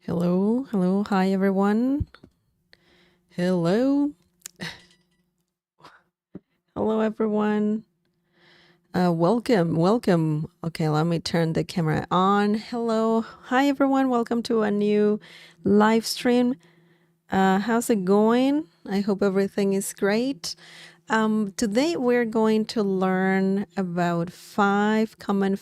Hello, hello, hi everyone. Hello, hello everyone. Welcome. Okay, let me turn the camera on. Hello, hi everyone. Welcome to a new live stream. How's it going? I hope everything is great. Today we're going to learn about 5 common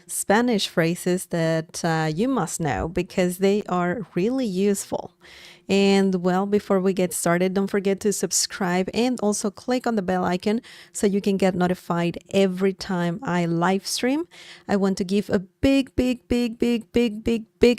Spanish phrases that you must know because they are really useful. And well, before we get started, don't forget to subscribe and also click on the bell icon so you can get notified every time I live stream. I want to give a big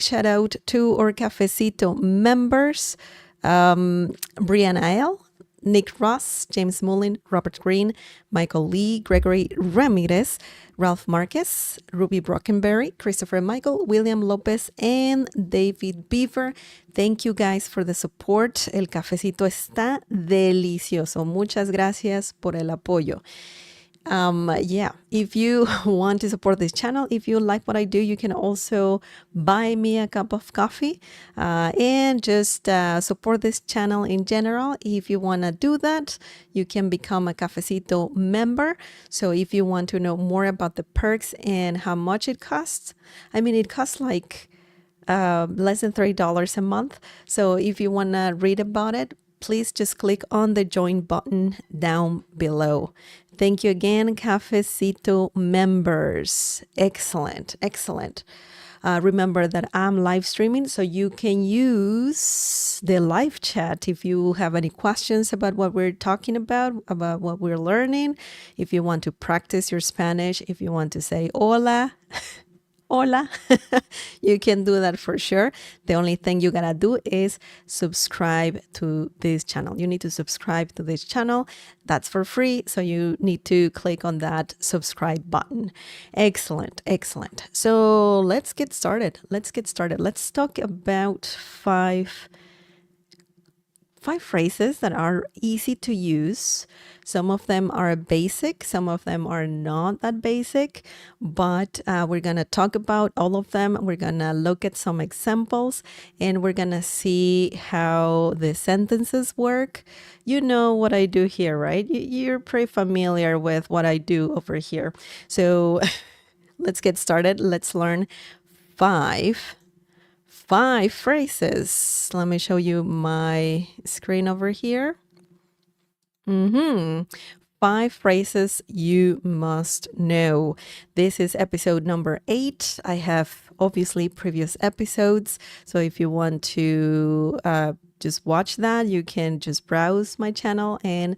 shout out to our Cafecito members, Brianna L. Nick Ross, James Mullin, Robert Green, Michael Lee, Gregory Ramirez, Ralph Marquez, Ruby Brockenberry, Christopher Michael, William Lopez, and David Beaver. Thank you guys for the support. El cafecito está delicioso. Muchas gracias por el apoyo. Yeah, if you want to support this channel, if you like what I do, you can also buy me a cup of coffee and just support this channel in general. If you want to do that, you can become a Cafecito member. So if you want to know more about the perks and how much it costs, I mean, it costs like less than $3 a month. So if you want to read about it, please just click on the join button down below. Thank you again, Cafecito members. Excellent, excellent. Remember that I'm live streaming, so you can use the live chat if you have any questions about what we're talking about what we're learning. If you want to practice your Spanish, if you want to say hola, hola, you can do that for sure. The only thing you gotta do is subscribe to this channel. You need to subscribe to this channel. That's for free. So you need to click on that subscribe button. Excellent, excellent. So let's get started. Let's talk about five phrases that are easy to use. Some of them are basic, some of them are not that basic, but we're going to talk about all of them. We're going to look at some examples and we're going to see how the sentences work. You know what I do here, right? You're pretty familiar with what I do over here. So let's get started. Let's learn five phrases. Let me show you my screen over here. 5 phrases you must know. This is episode number 8. I have obviously previous episodes. So if you want to just watch that, you can just browse my channel and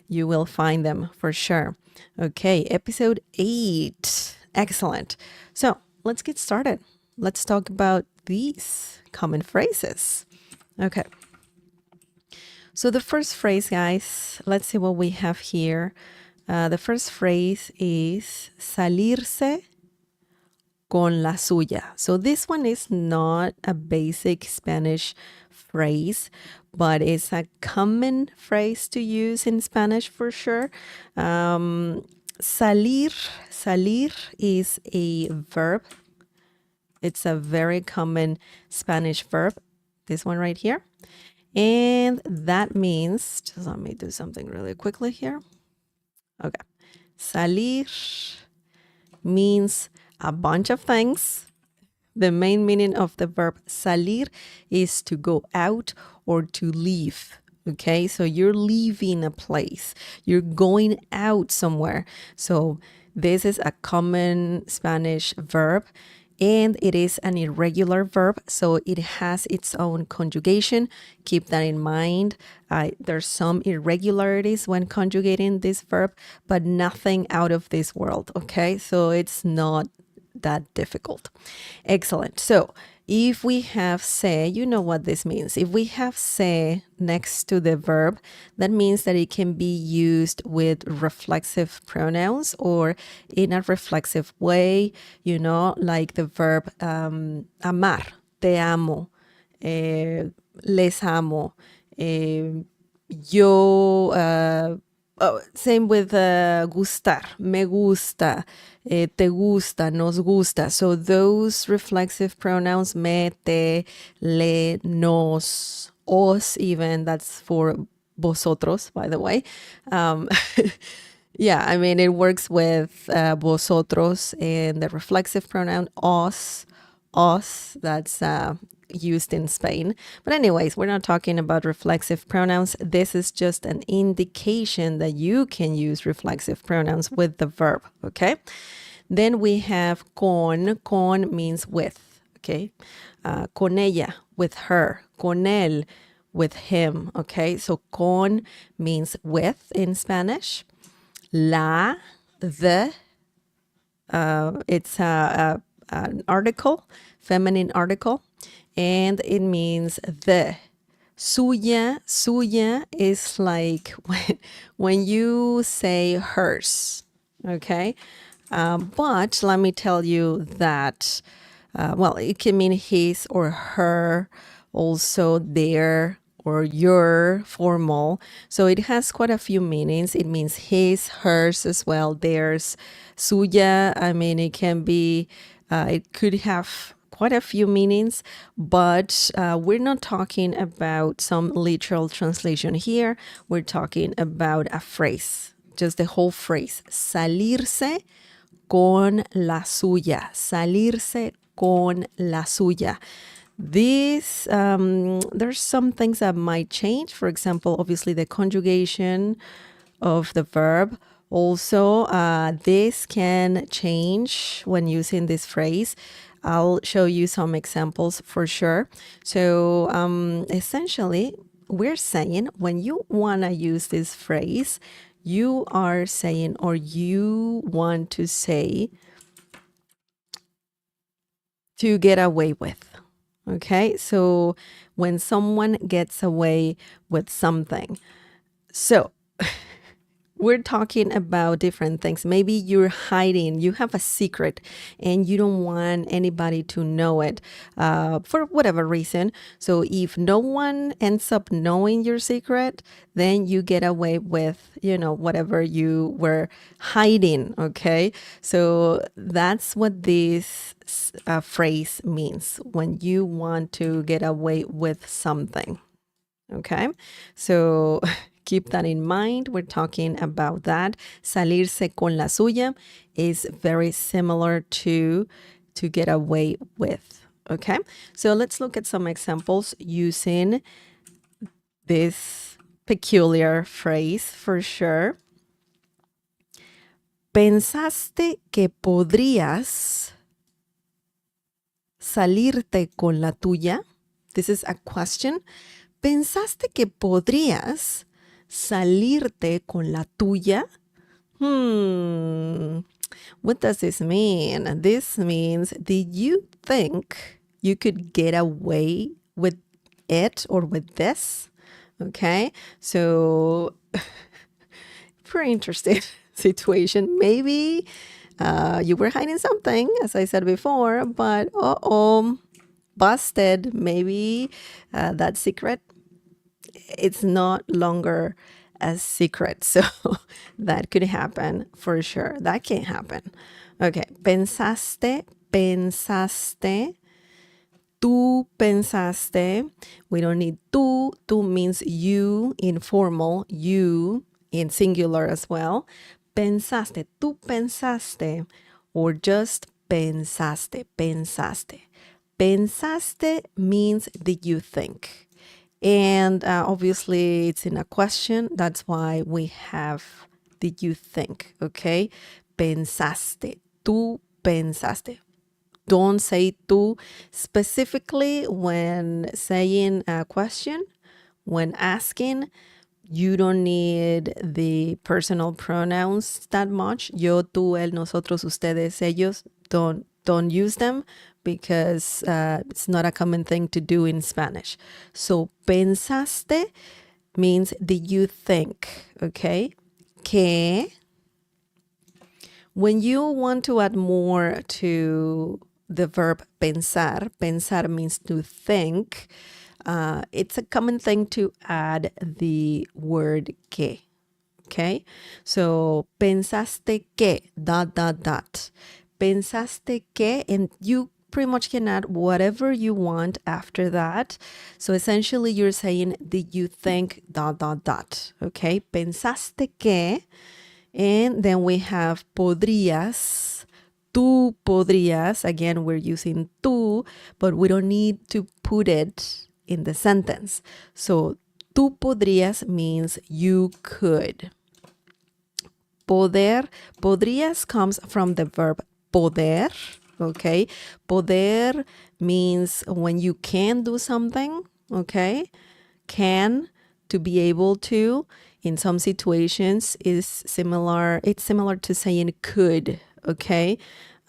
you will find them for sure. Okay, episode 8. Excellent. So let's get started. Let's talk about these common phrases. Okay. So the first phrase, guys, let's see what we have here. The first phrase is salirse con la suya. So this one is not a basic Spanish phrase, but it's a common phrase to use in Spanish for sure. Salir is a verb. It's a very common Spanish verb, this one right here. And that means, just let me do something really quickly here. Okay. Salir means a bunch of things. The main meaning of the verb salir is to go out or to leave. Okay, so you're leaving a place, you're going out somewhere. So this is a common Spanish verb and it is an irregular verb, so it has its own conjugation. Keep that in mind. There's some irregularities when conjugating this verb, but nothing out of this world, okay? So it's not that difficult. Excellent. So if we have se, you know what this means. If we have se next to the verb, that means that it can be used with reflexive pronouns or in a reflexive way, you know, like the verb amar, te amo, les amo, yo Same with gustar, me gusta, te gusta, nos gusta. So those reflexive pronouns, me, te, le, nos, os even, that's for vosotros, by the way. Yeah, I mean, it works with vosotros and the reflexive pronoun os, that's used in Spain. But anyways, we're not talking about reflexive pronouns. This is just an indication that you can use reflexive pronouns with the verb, okay? Then we have con. Con means with, okay? Con ella, with her. Con él, with him, okay? So con means with in Spanish. La, the, it's an article, feminine article, and it means the. Suya is like when you say hers, okay? But let me tell you that, well, it can mean his or her, also their or your, formal. So it has quite a few meanings. It means his, hers as well, theirs. Suya, I mean, it can be, it could have quite a few meanings, but we're not talking about some literal translation here. We're talking about a phrase, just the whole phrase. Salirse con la suya. Salirse con la suya. This, there's some things that might change. For example, obviously the conjugation of the verb. Also, this can change when using this phrase. I'll show you some examples for sure. So essentially, we're saying when you want to use this phrase, you are saying or you want to say to get away with. Okay, so when someone gets away with something. So we're talking about different things. Maybe you're hiding, you have a secret and you don't want anybody to know it for whatever reason. So if no one ends up knowing your secret, then you get away with, whatever you were hiding, okay? So that's what this phrase means, when you want to get away with something, okay? So keep that in mind. We're talking about that. Salirse con la suya is very similar to get away with. Okay, so let's look at some examples using this peculiar phrase for sure. ¿Pensaste que podrías salirte con la tuya? This is a question. ¿Pensaste que podrías salirte con la tuya? What does this mean? This means, did you think you could get away with it or with this? Okay, so very interesting situation. Maybe you were hiding something, as I said before, but busted. Maybe that secret, it's not longer a secret. So that could happen for sure. That can happen. Okay, pensaste, tú pensaste. We don't need tú. Tú means you in formal, you in singular as well. Pensaste, tú pensaste, or just pensaste. Pensaste means did you think? And obviously it's in a question. That's why we have did you think, okay? Pensaste, tú pensaste. Don't say tú specifically when saying a question. When asking, you don't need the personal pronouns that much. Yo, tú, él, nosotros, ustedes, ellos. Don't use them because it's not a common thing to do in Spanish. So pensaste means did you think, okay? Que. When you want to add more to the verb pensar means to think. It's a common thing to add the word que. Okay, so pensaste que, dot, dot, dot. Pensaste que, and you pretty much can add whatever you want after that. So essentially you're saying, did you think, dot, dot, dot. Okay, pensaste que, and then we have podrías. Tú podrías. Again, we're using tú, but we don't need to put it in the sentence. So tú podrías means you could. Poder, podrías comes from the verb poder, okay? Poder means when you can do something, okay? Can, to be able to, in some situations is similar, it's similar to saying could, okay?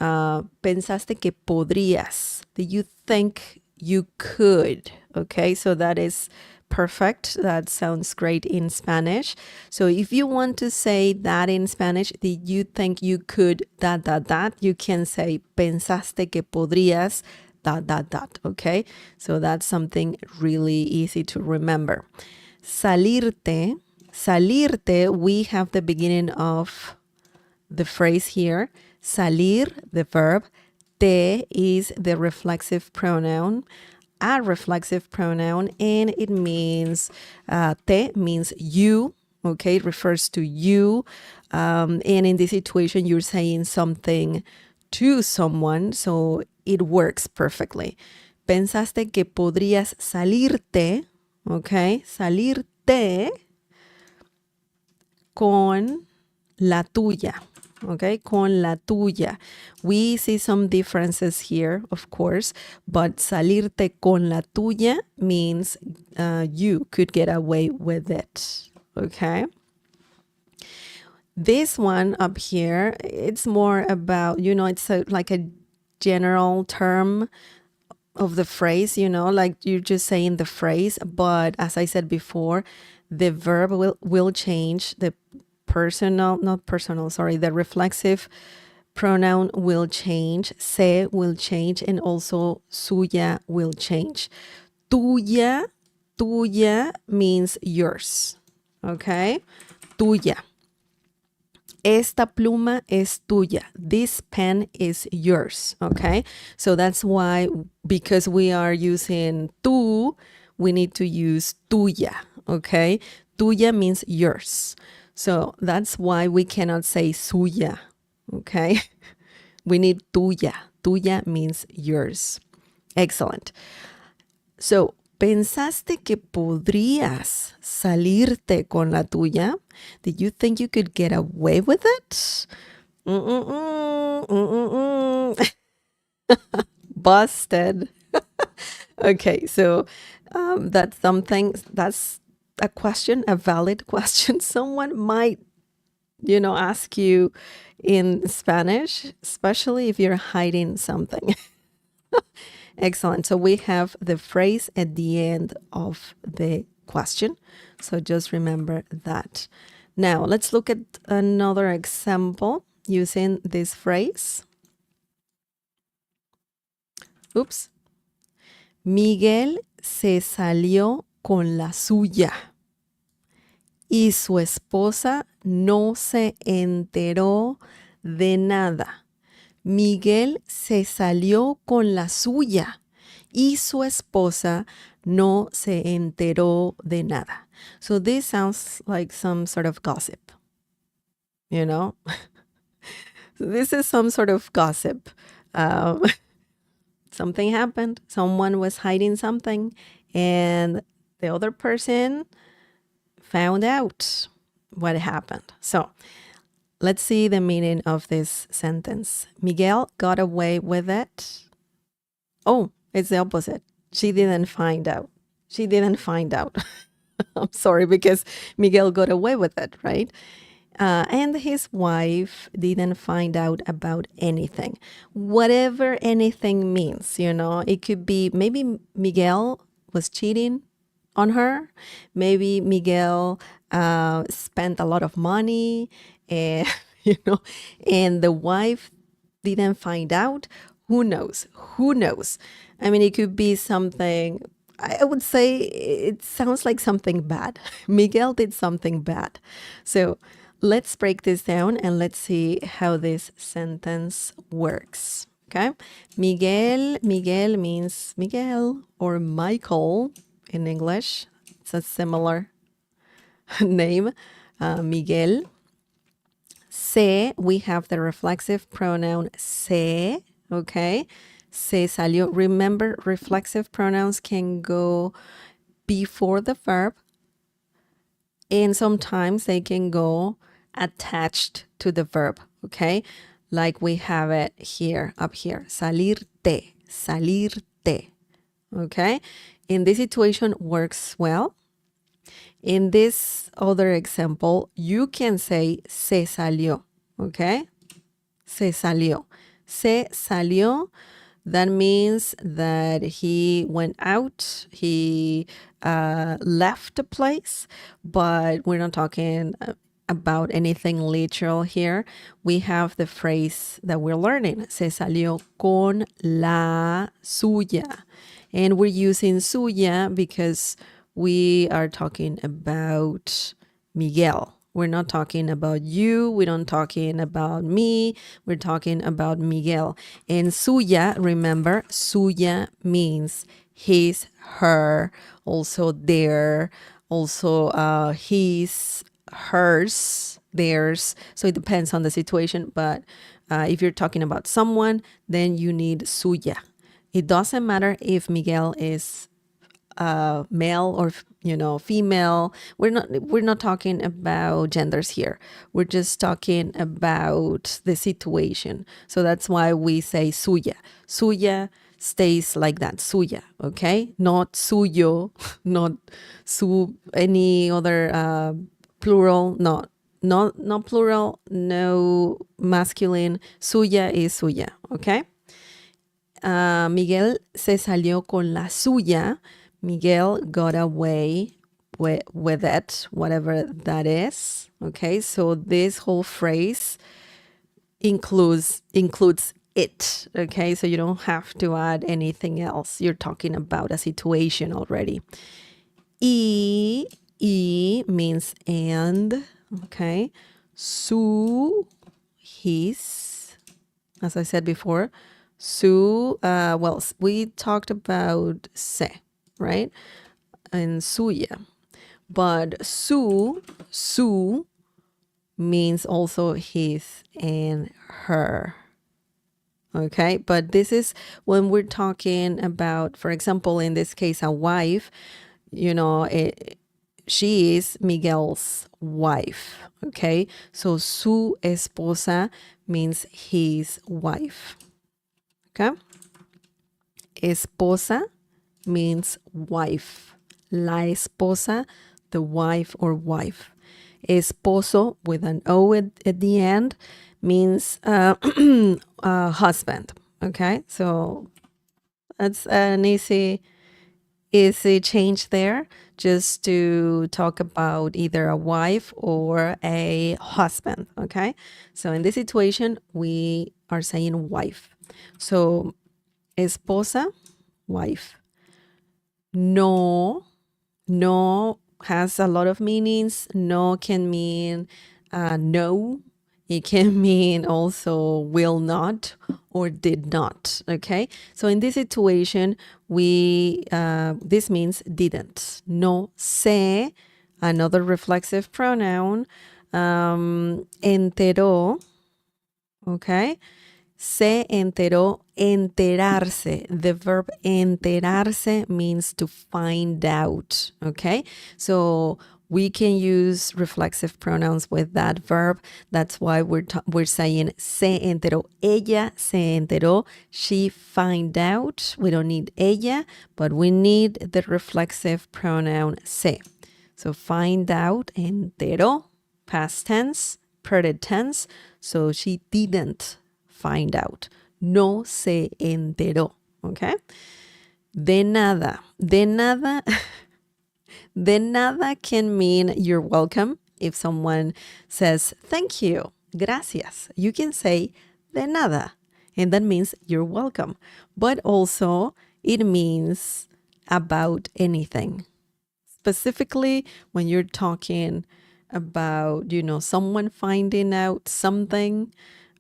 Pensaste que podrías. Did you think you could? Okay, so that is perfect. That sounds great in Spanish. So if you want to say that in Spanish, did you think you could that, you can say pensaste que podrías that, okay? So that's something really easy to remember. Salirte, we have the beginning of the phrase here. Salir, the verb. Te is the reflexive pronoun. A reflexive pronoun, and it means, te means you, okay? It refers to you. And in this situation, you're saying something to someone, so it works perfectly. Pensaste que podrías salirte, okay? Salirte con la tuya. Okay, con la tuya. We see some differences here, of course, but salirte con la tuya means you could get away with it. Okay. This one up here, it's more about, it's like a general term of the phrase, like you're just saying the phrase, but as I said before, the verb will change, the reflexive pronoun will change, se will change, and also suya will change. Tuya means yours, okay? Tuya. Esta pluma es tuya. This pen is yours, okay? So that's why, because we are using tú, we need to use tuya, okay? Tuya means yours. So that's why we cannot say suya, okay? We need tuya. Tuya means yours. Excellent. So, ¿pensaste que podrías salirte con la tuya? Did you think you could get away with it? Busted. Okay, so that's a question, a valid question. Someone might, ask you in Spanish, especially if you're hiding something. Excellent. So we have the phrase at the end of the question. So just remember that. Now let's look at another example using this phrase. Oops. Miguel se salió con la suya y su esposa no se enteró de nada. Miguel se salió con la suya y su esposa no se enteró de nada. So this sounds like some sort of gossip, This is some sort of gossip. Something happened. Someone was hiding something, and the other person found out what happened. So let's see the meaning of this sentence. Miguel got away with it. Oh, it's the opposite. She didn't find out. I'm sorry, because Miguel got away with it, right? And his wife didn't find out about anything. Whatever anything means, it could be maybe Miguel was cheating on her. Maybe Miguel spent a lot of money, and, and the wife didn't find out. Who knows? I mean, it could be something I would say it sounds like something bad. Miguel did something bad. So let's break this down and let's see how this sentence works. Okay. Miguel means Miguel or Michael in English. It's a similar name, Miguel. We have the reflexive pronoun se, okay? Se salió. Remember, reflexive pronouns can go before the verb, and sometimes they can go attached to the verb, okay? Like we have it here, up here, salirte, salirte, okay? In this situation, works well. In this other example, you can say se salió, okay? Se salió. Se salió, that means that he went out, he left the place, but we're not talking about anything literal here. We have the phrase that we're learning, se salió con la suya. And we're using suya because we are talking about Miguel. We're not talking about you. We're not talking about me. We're talking about Miguel. And suya, remember, suya means his, her, also their, also his, hers, theirs. So it depends on the situation. But if you're talking about someone, then you need suya. It doesn't matter if Miguel is male or female. We're not talking about genders here. We're just talking about the situation. So that's why we say suya. Suya stays like that, suya, okay? Not suyo, not any other plural, not plural, no masculine. Suya is suya, okay? Miguel se salió con la suya. Miguel got away with it, whatever that is. Okay, so this whole phrase includes it. Okay, so you don't have to add anything else. You're talking about a situation already. Y means and. Okay, su, his, as I said before. Su, well, we talked about se, right? And suya. But su means also his and her. Okay, but this is when we're talking about, for example, in this case, a wife, she is Miguel's wife. Okay, so su esposa means his wife. Okay, esposa means wife. La esposa, the wife or wife. Esposo with an O at the end means husband. Okay, so that's an easy change there, just to talk about either a wife or a husband. Okay, so in this situation, we are saying wife. So esposa, wife. No has a lot of meanings. No can mean no. It can mean also will not or did not. Okay, so in this situation, this means didn't. No se, another reflexive pronoun. Enteró. Okay, se enteró, enterarse. The verb enterarse means to find out, okay? So we can use reflexive pronouns with that verb. That's why we're saying se enteró. Ella se enteró. She find out. We don't need ella, but we need the reflexive pronoun se. So find out, enteró, past tense, present tense. So she didn't find out. No se enteró. Okay? De nada. De nada. De nada can mean you're welcome. If someone says thank you, gracias, you can say de nada. And that means you're welcome. But also it means about anything. Specifically, when you're talking about, someone finding out something,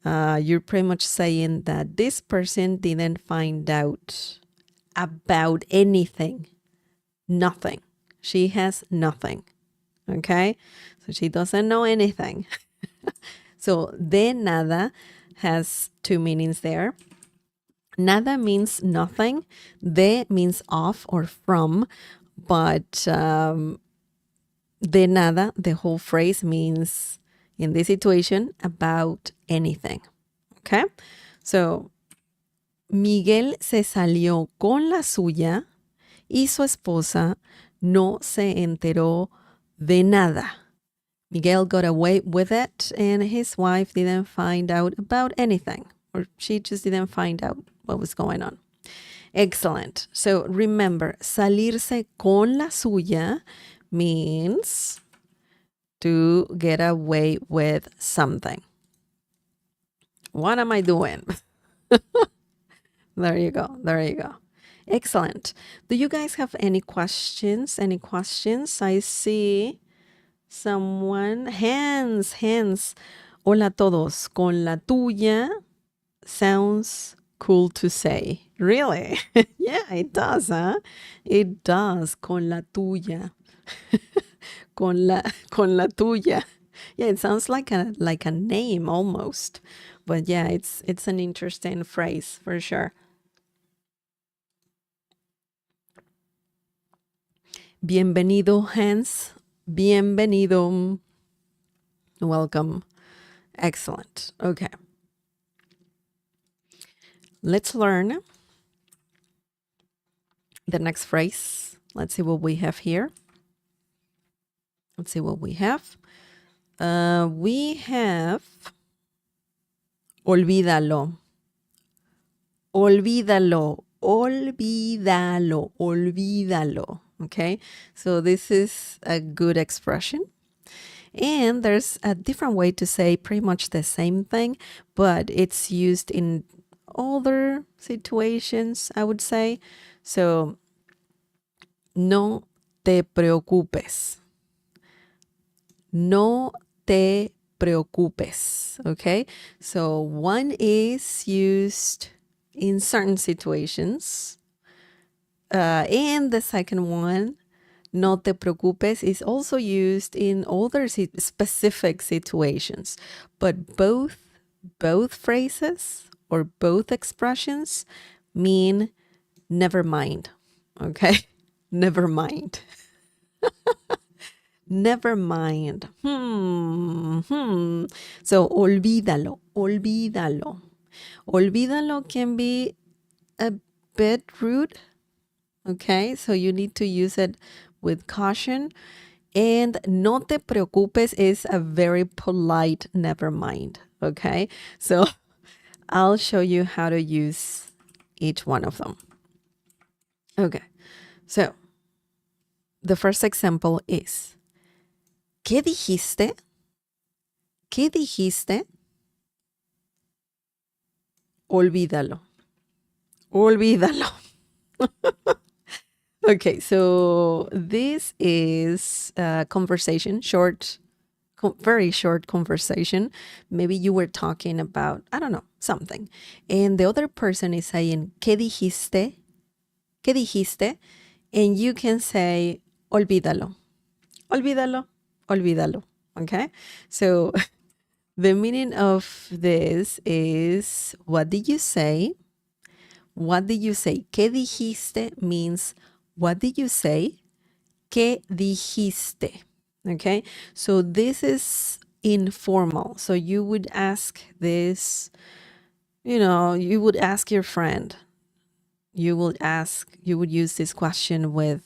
you're pretty much saying that this person didn't find out about anything. Nothing. She has nothing. Okay? So she doesn't know anything. So de nada has two meanings there. Nada means nothing. De means off or from. But de nada, the whole phrase means, in this situation, about anything. Okay? So, Miguel se salió con la suya y su esposa no se enteró de nada. Miguel got away with it and his wife didn't find out about anything, or she just didn't find out what was going on. Excellent. So remember, salirse con la suya means to get away with something. What am I doing? There you go. There you go. Excellent. Do you guys have any questions? Any questions? I see someone. Hands. Hola a todos. Con la tuya sounds cool to say. Really? Yeah, it does, huh? It does. Con la tuya. con la tuya. Yeah, it sounds like a name almost. But yeah, it's an interesting phrase for sure. Bienvenido, Hans. Bienvenido. Welcome. Excellent. Okay. Let's learn the next phrase. Let's see what we have here. Let's see what we have. We have olvídalo. Olvídalo. Olvídalo. Olvídalo. Okay, so this is a good expression. And there's a different way to say pretty much the same thing, but it's used in other situations, I would say. So, no te preocupes. No te preocupes. Okay, so one is used in certain situations. And the second one, no te preocupes, is also used in other specific situations. But both phrases or both expressions mean never mind. Okay? Never mind. Never mind. So, olvídalo. Olvídalo. Olvídalo can be a bit rude. Okay, so you need to use it with caution. And no te preocupes is a very polite never mind. Okay, so I'll show you how to use each one of them. Okay, so the first example is, ¿qué dijiste? ¿Qué dijiste? Olvídalo. Olvídalo. Okay, so this is a conversation, very short conversation. Maybe you were talking about, I don't know, something. And the other person is saying, ¿qué dijiste? ¿Qué dijiste? And you can say, olvídalo. Olvídalo. Olvídalo. Okay? So the meaning of this is, what did you say? What did you say? ¿Qué dijiste? Means, what did you say? ¿Qué dijiste? Okay, so this is informal. So you would ask this, you would ask your friend. You would use this question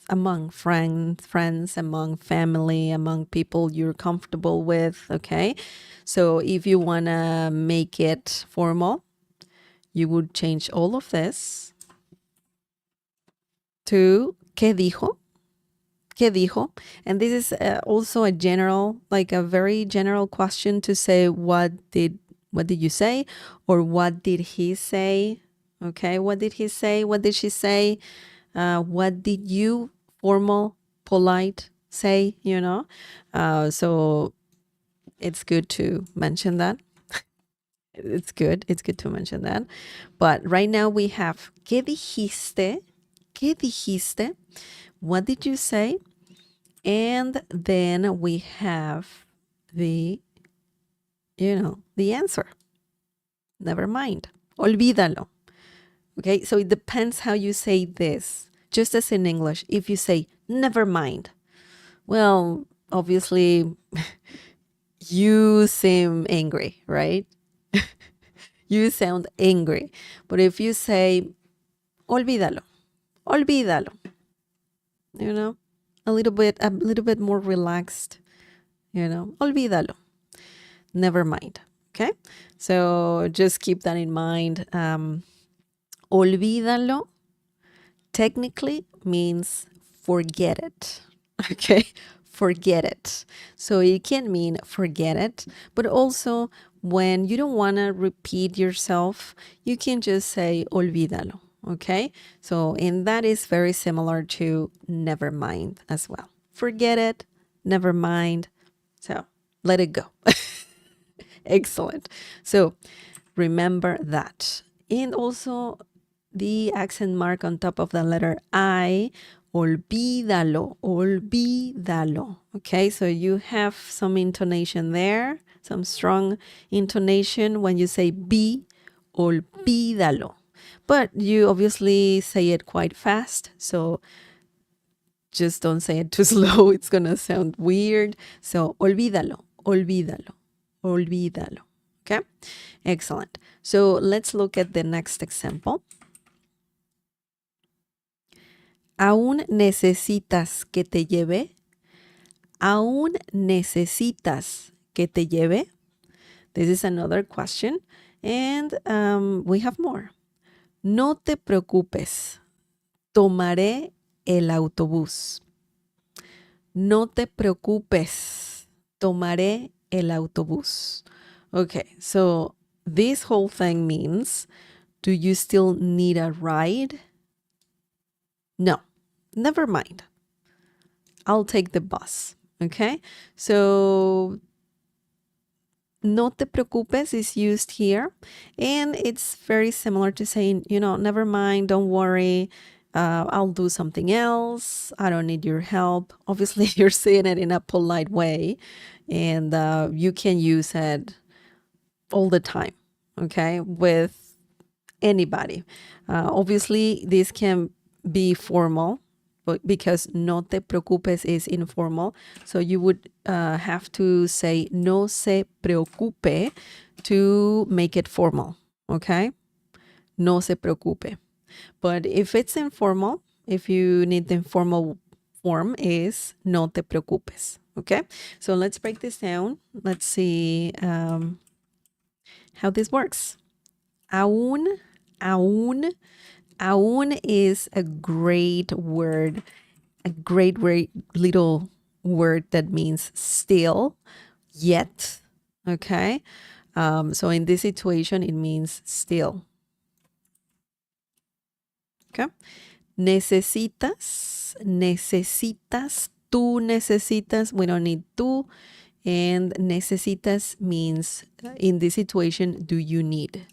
among friends, among family, among people you're comfortable with. Okay, so if you want to make it formal, you would change all of this to ¿qué dijo? ¿Qué dijo? And this is also a very general question to say, what did you say? Or what did he say? Okay, what did he say? What did she say? What did you, formal, polite, say, So it's good to mention that. It's good. It's good to mention that. But right now we have ¿qué dijiste? ¿Qué dijiste? What did you say? And then we have the answer. Never mind. Olvídalo. Okay, so it depends how you say this. Just as in English, if you say never mind, well, obviously you seem angry, right? You sound angry. But if you say olvídalo, olvídalo, a little bit more relaxed, olvídalo, never mind. Okay, so just keep that in mind. Olvídalo technically means forget it. Okay, forget it. So it can mean forget it, but also when you don't want to repeat yourself, you can just say olvídalo. Okay, so and that is very similar to never mind as well. Forget it, never mind. So let it go. Excellent. So remember that. And also the accent mark on top of the letter I, olvídalo, olvídalo. Okay, so you have some intonation there, some strong intonation when you say be, olvídalo. But you obviously say it quite fast, so just don't say it too slow. It's going to sound weird. So olvídalo, olvídalo, olvídalo. Okay, excellent. So let's look at the next example. ¿Aún necesitas que te lleve? ¿Aún necesitas que te lleve? This is another question. And we have more. No te preocupes. Tomaré el autobús. No te preocupes. Tomaré el autobús. Okay, so this whole thing means, do you still need a ride? No, never mind. I'll take the bus. Okay, so no te preocupes is used here, and it's very similar to saying, never mind, don't worry, I'll do something else. I don't need your help. Obviously, you're saying it in a polite way, and you can use it all the time, okay, with anybody. Obviously, this can be formal, but because no te preocupes is informal, so you would have to say no se preocupe to make it formal, okay? No se preocupe. But if it's informal, if you need the informal form, is no te preocupes, okay? So let's break this down. Let's see how this works. Aún is a great word, a great little word that means still, yet, okay? So in this situation, it means still. Okay? Necesitas, tú necesitas, we don't need tú. And necesitas means, in this situation, do you need?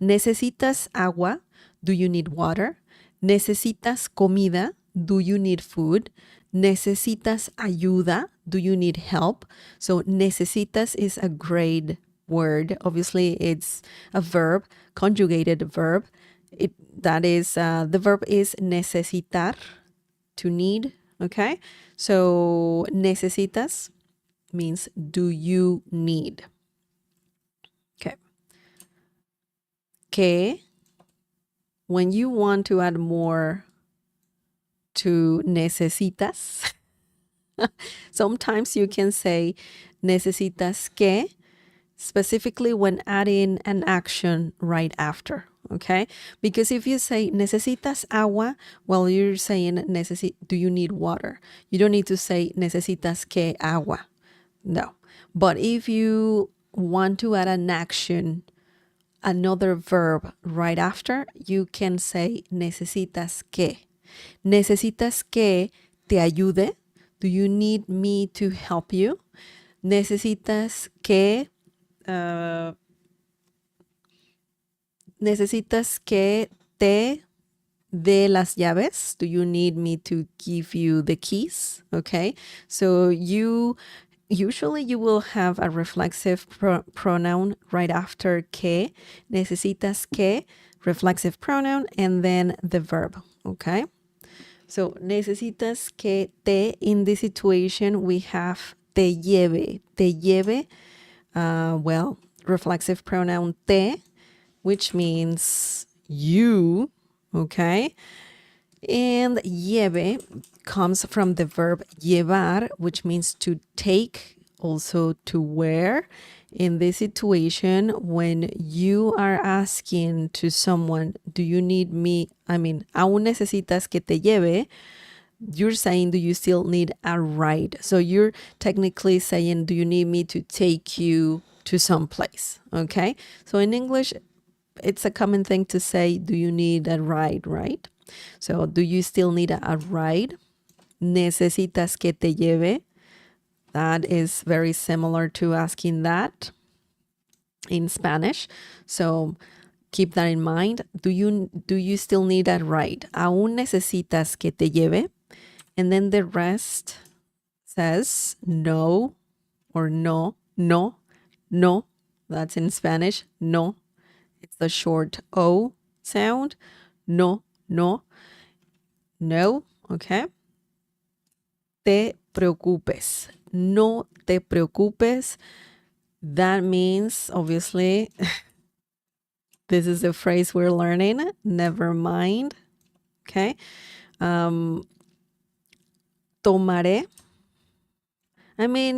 Necesitas agua, do you need water? Necesitas comida, do you need food? Necesitas ayuda, do you need help? So necesitas is a great word. Obviously, it's a verb, conjugated verb. The verb is necesitar, to need, okay? So necesitas means do you need? Okay. Que, when you want to add more to necesitas, sometimes you can say necesitas que, specifically when adding an action right after, okay? Because if you say necesitas agua, well, you're saying do you need water? You don't need to say necesitas que agua. No. But if you want to add an action another verb right after, you can say necesitas que. Necesitas que te ayude. Do you need me to help you? Necesitas que te dé las llaves. Do you need me to give you the keys? Okay. So usually you will have a reflexive pronoun right after que. Necesitas que, reflexive pronoun, and then the verb. Okay. So necesitas que te, in this situation, we have te lleve. Te lleve, well, reflexive pronoun te, which means you, okay? And lleve comes from the verb llevar, which means to take, also to wear. In this situation, when you are asking to someone, do you need me? Aún necesitas que te lleve, you're saying, do you still need a ride? So you're technically saying, do you need me to take you to some place? Okay. So in English, it's a common thing to say, do you need a ride, right? So do you still need a ride? Necesitas que te lleve. That is very similar to asking that in Spanish. So keep that in mind. Do you still need a ride? Aún necesitas que te lleve. And then the rest says no or no, no, no. That's in Spanish, no. It's the short O sound. No, no, no, okay? Te preocupes. No te preocupes. That means, obviously, this is the phrase we're learning. Never mind, okay? Tomaré.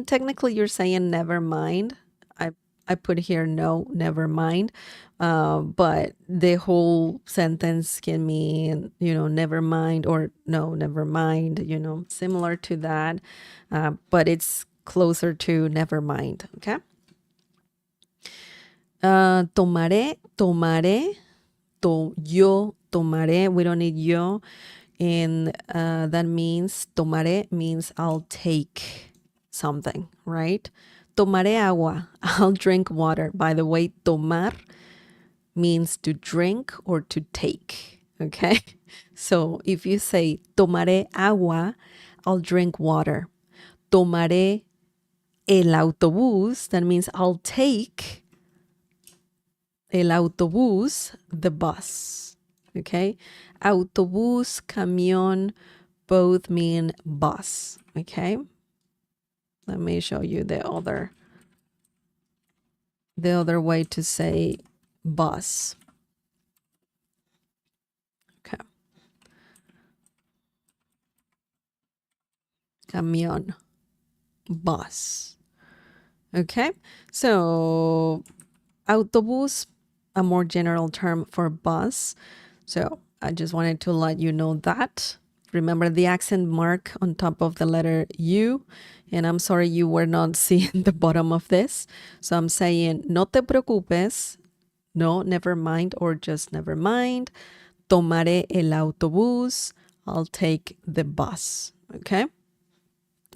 Technically you're saying never mind. I put here no, never mind. But the whole sentence can mean, never mind, or no, never mind, similar to that. But it's closer to never mind, okay? Tomaré, tomaré, yo tomaré. We don't need yo. And that means, tomaré means I'll take something, right? Tomaré agua. I'll drink water. By the way, tomar means to drink or to take, okay? So if you say, tomaré agua, I'll drink water. Tomaré el autobús, that means I'll take el autobús, the bus, okay? Autobús, camión, both mean bus, okay? Let me show you the other way to say bus. Okay. Camión, bus. Okay. So autobús, a more general term for bus. So I just wanted to let you know that. Remember the accent mark on top of the letter U. And I'm sorry you were not seeing the bottom of this. So I'm saying, no te preocupes. No, never mind, or just never mind. Tomaré el autobús. I'll take the bus. Okay.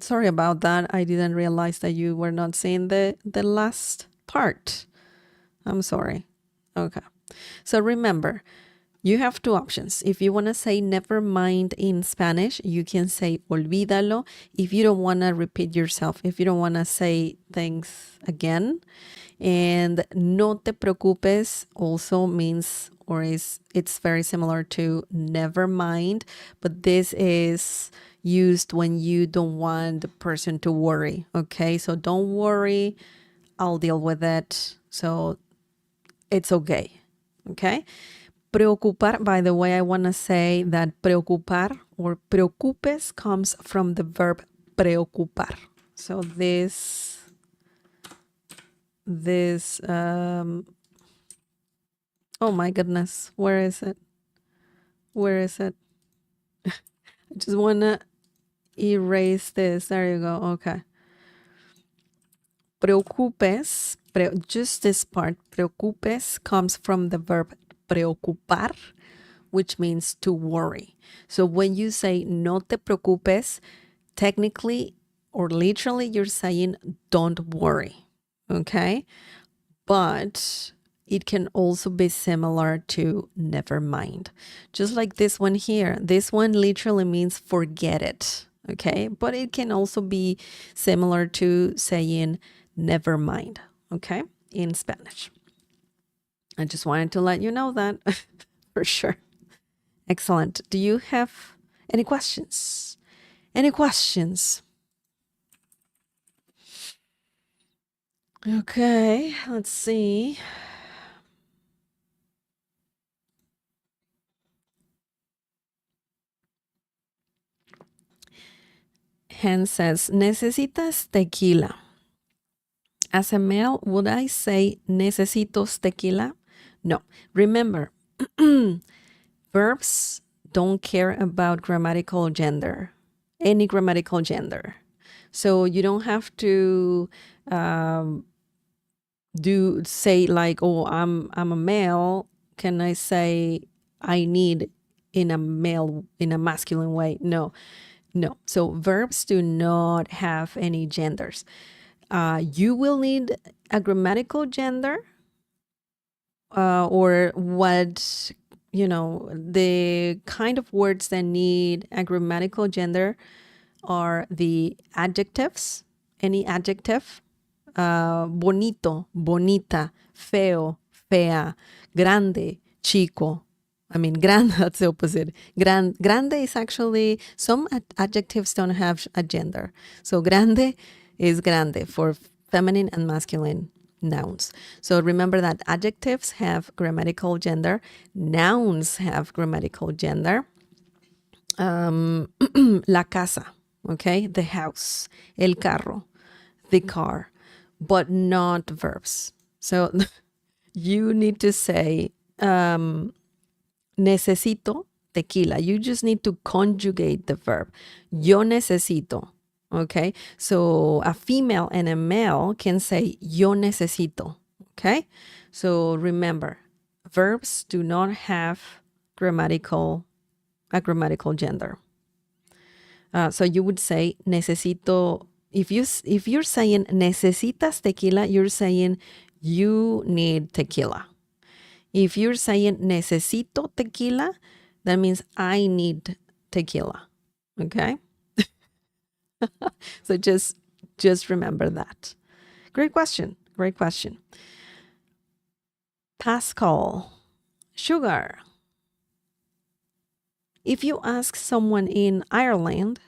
Sorry about that. I didn't realize that you were not seeing the last part. I'm sorry. Okay. So remember, you have two options. If you want to say never mind in Spanish, you can say olvídalo. If you don't want to repeat yourself, if you don't want to say things again. And no te preocupes also means, or it's very similar to never mind, but this is used when you don't want the person to worry. Okay, so don't worry, I'll deal with it. So it's okay. Okay. Preocupar, by the way, I want to say that preocupar or preocupes comes from the verb preocupar. So this, oh my goodness, where is it? Where is it? I just want to erase this. There you go. Okay. Preocupes just this part, preocupes, comes from the verb preocupar, which means to worry. So when you say no te preocupes, technically or literally you're saying don't worry, okay? But it can also be similar to never mind. Just like this one here. This one literally means forget it, okay? But it can also be similar to saying never mind, okay? In Spanish. I just wanted to let you know that for sure. Excellent. Do you have any questions? Any questions? Okay, let's see. Hen says, necesitas tequila. As a male, would I say necesitos tequila? No. Remember, verbs don't care about grammatical gender, any grammatical gender. So you don't have to say like, oh, I'm a male. Can I say I need in a masculine way? No. So verbs do not have any genders. You will need a grammatical gender or what, the kind of words that need a grammatical gender are the adjectives, any adjective, bonito, bonita, feo, fea, grande, chico. I mean, grande, that's the opposite. Grande is actually, some adjectives don't have a gender. So grande is grande for feminine and masculine nouns. So remember that adjectives have grammatical gender, nouns have grammatical gender. La casa, okay, the house, el carro, the car, but not verbs. So you need to say necesito tequila. You just need to conjugate the verb. Yo necesito. Okay. So a female and a male can say yo necesito. Okay. So remember, verbs do not have a grammatical gender. So you would say necesito. If you're saying necesitas tequila, you're saying you need tequila. If you're saying necesito tequila, that means I need tequila. Okay? So just remember that. Great question. Great question. Pascal, sugar. If you ask someone in Ireland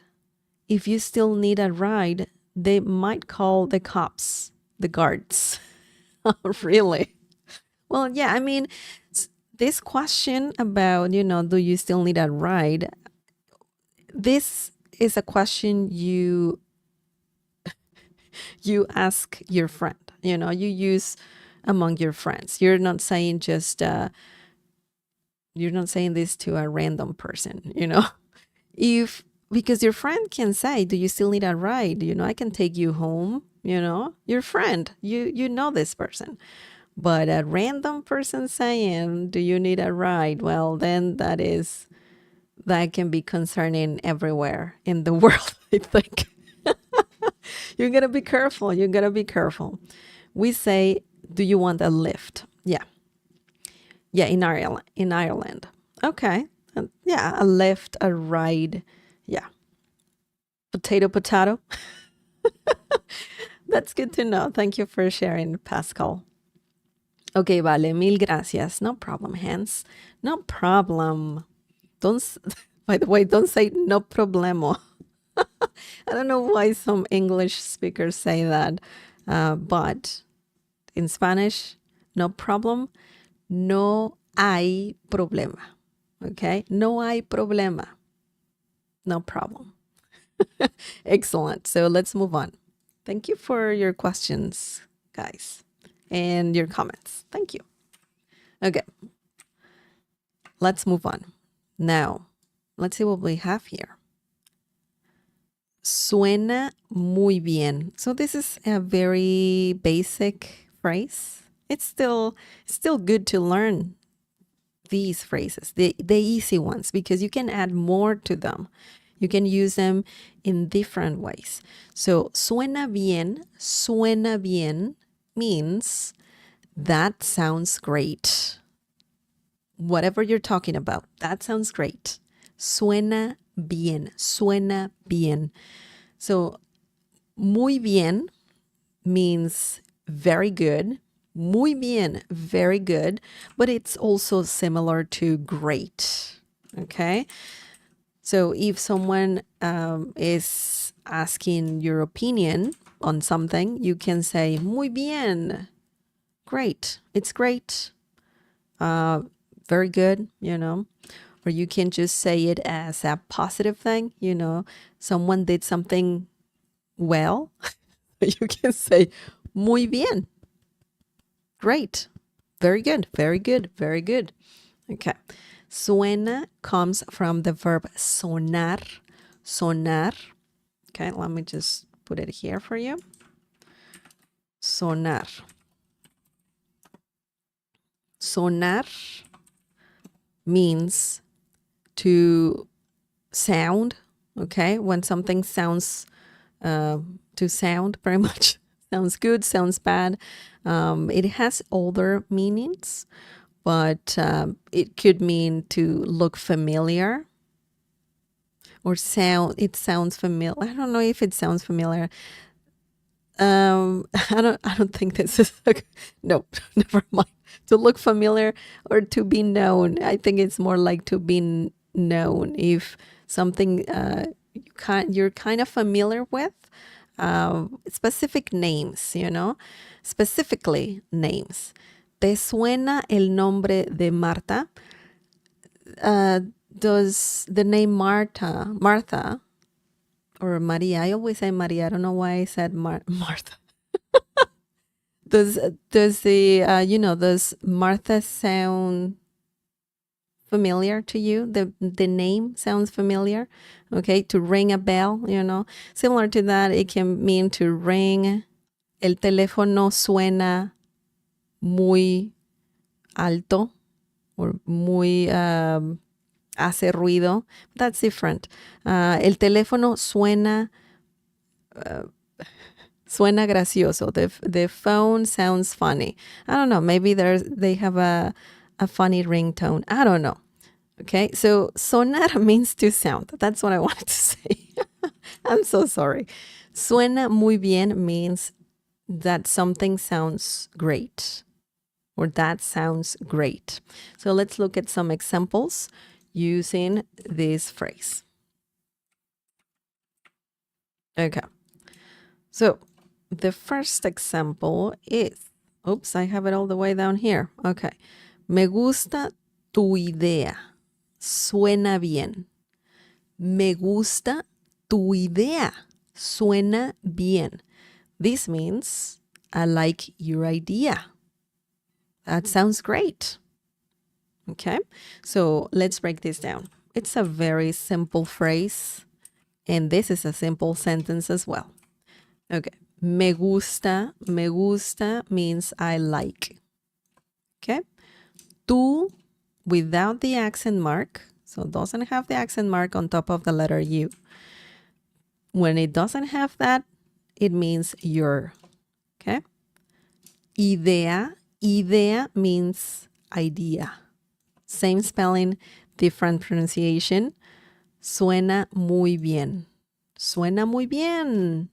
if you still need a ride, they might call the cops, the guards. Really? Well, yeah, I mean, this question about, do you still need a ride? This is a question you ask your friend, you use among your friends. You're not saying you're not saying this to a random person, because your friend can say, do you still need a ride? I can take you home, your friend, you know this person. But a random person saying, do you need a ride? Well, then that can be concerning everywhere in the world, I think. You gotta be careful. You gotta be careful. We say, do you want a lift? Yeah. Yeah, in Ireland. Okay. Yeah, a lift, a ride. Yeah. Potato. That's good to know. Thank you for sharing, Pascal. Okay, vale, mil gracias. No problem, Hans. No problem. By the way, don't say no problemo. I don't know why some English speakers say that, but in Spanish, no problem, no hay problema. Okay, no hay problema. No problem. Excellent. So let's move on. Thank you for your questions, guys, and your comments. Thank you. Okay, let's move on. Now, let's see what we have here. Suena muy bien. So this is a very basic phrase. It's still good to learn these phrases, the easy ones, because you can add more to them. You can use them in different ways. So suena bien means that sounds great. Whatever you're talking about, that sounds great. Suena bien. So muy bien means very good. Muy bien, very good, but it's also similar to great. Okay. So if someone is asking your opinion on something, you can say muy bien. Great. It's great. Very good, Or you can just say it as a positive thing, Someone did something well. You can say muy bien. Great. Very good. Very good. Very good. Okay. Suena comes from the verb sonar. Sonar. Okay, let me just put it here for you. Sonar. Sonar means to sound, okay? When something sounds, to sound very much. Sounds good, sounds bad. It has other meanings, but it could mean to look familiar or it sounds familiar. I don't know if it sounds familiar. I don't think this is no, never mind. To look familiar or to be known. I think it's more like to be known. If something you're kind of familiar with, specific names, specifically names. ¿Te suena el nombre de Marta? Does the name Martha, or Maria? I always say Maria. I don't know why I said Martha. Does does Martha sound familiar to you? The name sounds familiar. Okay, to ring a bell, Similar to that, it can mean to ring. El teléfono suena muy alto or muy hace ruido. That's different. El teléfono suena gracioso. The phone sounds funny. I don't know. Maybe they have a funny ringtone. I don't know. Okay, so sonar means to sound. That's what I wanted to say. I'm so sorry. Suena muy bien means that something sounds great, or that sounds great. So let's look at some examples using this phrase. Okay. So the first example is, oops, I have it all the way down here. Okay. Me gusta tu idea. Suena bien. Me gusta tu idea. Suena bien. This means I like your idea. That sounds great. Okay, so let's break this down. It's a very simple phrase, and this is a simple sentence as well. Okay, me gusta means I like. Okay, tú without the accent mark, so it doesn't have the accent mark on top of the letter U. When it doesn't have that, it means your. Okay, idea means idea. Same spelling, different pronunciation. Suena muy bien. Suena muy bien.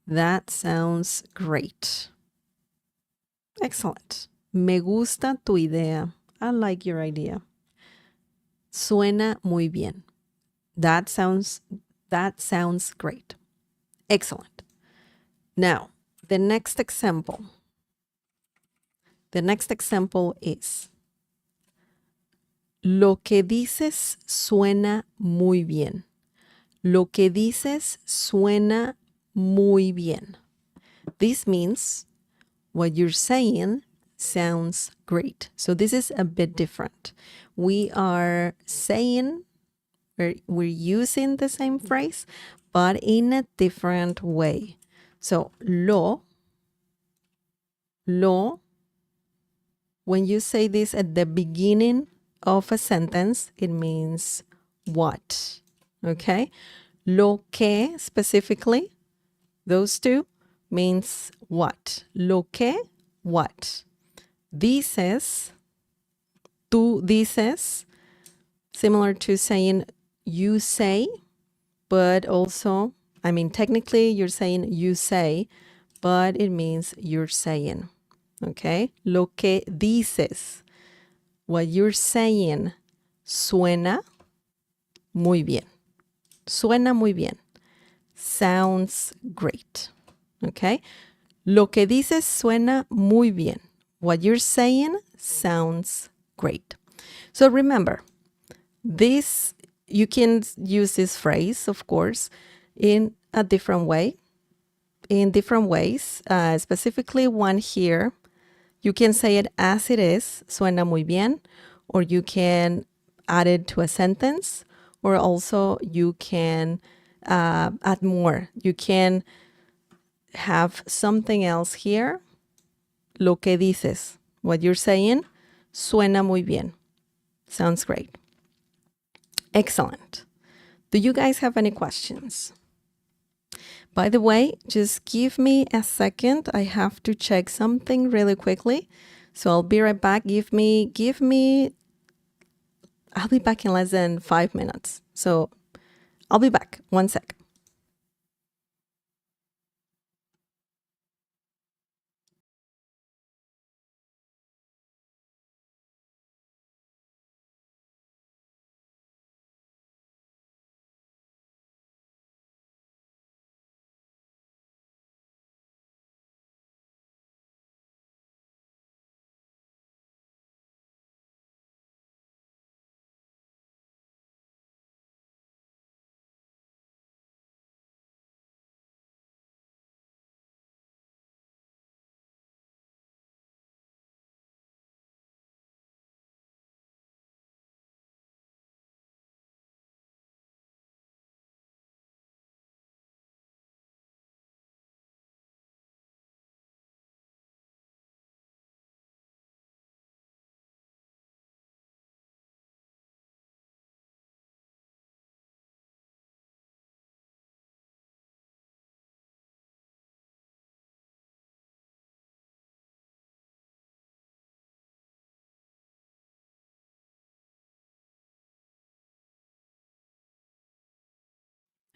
That sounds great. Excellent. Me gusta tu idea. I like your idea. Suena muy bien. That sounds great. Excellent. Now, the next example. The next example is, lo que dices suena muy bien. Lo que dices suena muy bien. This means what you're saying sounds great. So this is a bit different. We are saying, we're using the same phrase, but in a different way. So lo Lo, when you say this at the beginning of a sentence, it means what, okay? Lo que, specifically, those two means what. Lo que, what. Dices, tú dices, similar to saying you say, but also, I mean, technically you're saying you say, but it means you're saying, okay? Lo que dices, what you're saying, suena muy bien. Suena muy bien. Sounds great, okay? Lo que dices suena muy bien. What you're saying sounds great. So remember, this, you can use this phrase, of course, in a different way, in different ways. Specifically one here, you can say it as it is, suena muy bien, or you can add it to a sentence, or also you can add more. You can have something else here. Lo que dices, what you're saying, suena muy bien. Sounds great. Excellent. Do you guys have any questions? By the way, just give me a second. I have to check something really quickly. So I'll be right back. I'll be back in less than 5 minutes. So I'll be back. 1 sec.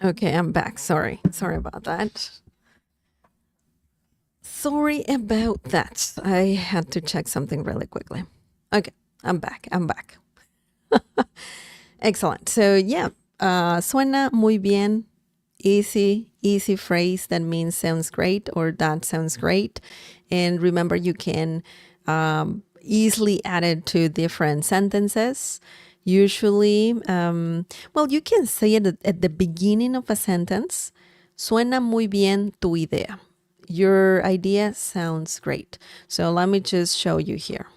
Okay, I'm back. Sorry about that. Sorry about that. I had to check something really quickly. Okay, I'm back. Excellent. So yeah, suena muy bien. Easy phrase that means sounds great or that sounds great. And remember, you can easily add it to different sentences. Usually, well, you can say it at the beginning of a sentence. Suena muy bien tu idea. Your idea sounds great. So let me just show you here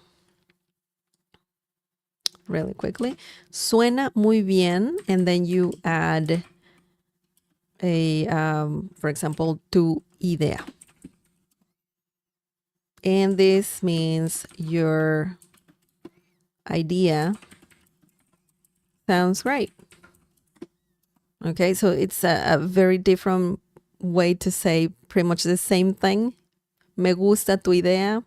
really quickly. Suena muy bien, and then you add a, for example, tu idea. And this means your idea sounds great. Okay, so it's a very different way to say pretty much the same thing. Me gusta tu idea.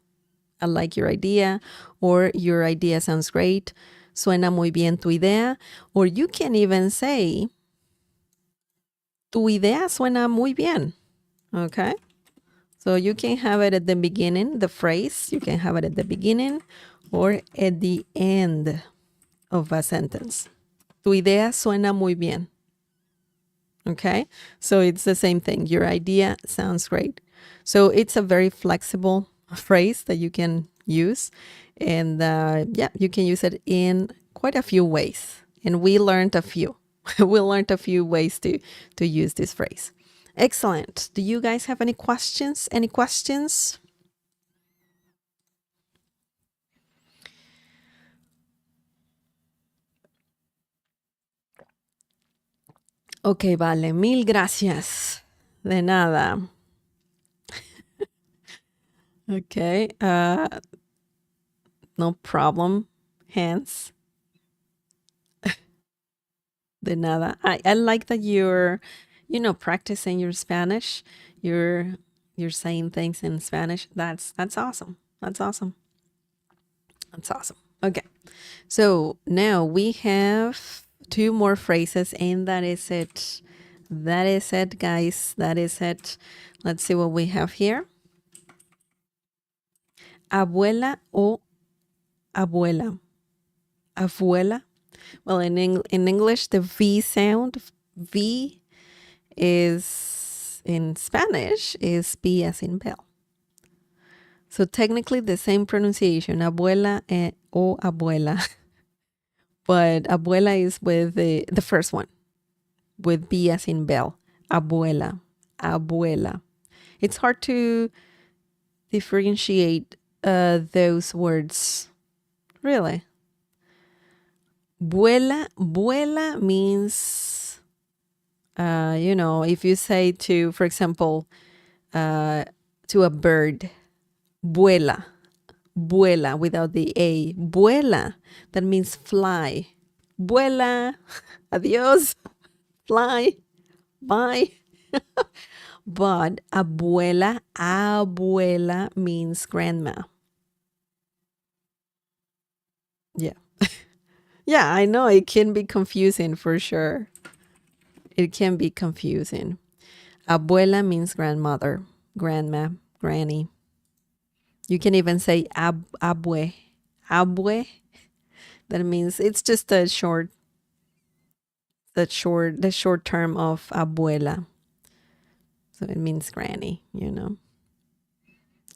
I like your idea. Or your idea sounds great. Suena muy bien tu idea. Or you can even say, tu idea suena muy bien. Okay? So you can have it at the beginning, the phrase, you can have it at the beginning or at the end of a sentence. Tu idea suena muy bien. Okay? So it's the same thing. Your idea sounds great. So it's a very flexible phrase that you can use. And yeah, you can use it in quite a few ways. And we learned a few. We learned a few ways to use this phrase. Excellent. Do you guys have any questions? Any questions? Ok, vale. Mil gracias. De nada. Okay. No problem. Hands. De nada. I like that you're, practicing your Spanish. You're you're saying things in Spanish. That's awesome. That's awesome. That's awesome. Okay. So now we have two more phrases, and that is it. That is it, guys. That is it. Let's see what we have here. Abuela o abuela. Abuela. Well, in English, the V sound, V is in Spanish is B as in bell. So technically the same pronunciation, abuela o abuela. But abuela is with the first one, with B as in bell. Abuela, abuela. It's hard to differentiate those words. Really. Vuela means, if you say to, for example, to a bird, vuela, vuela without the A, vuela, that means fly. Vuela, adios, fly, bye. But abuela means grandma. Yeah. Yeah, I know it can be confusing for sure. It can be confusing. Abuela means grandmother, grandma, granny. You can even say abue. Abue. That means it's just the short term of abuela. So it means granny,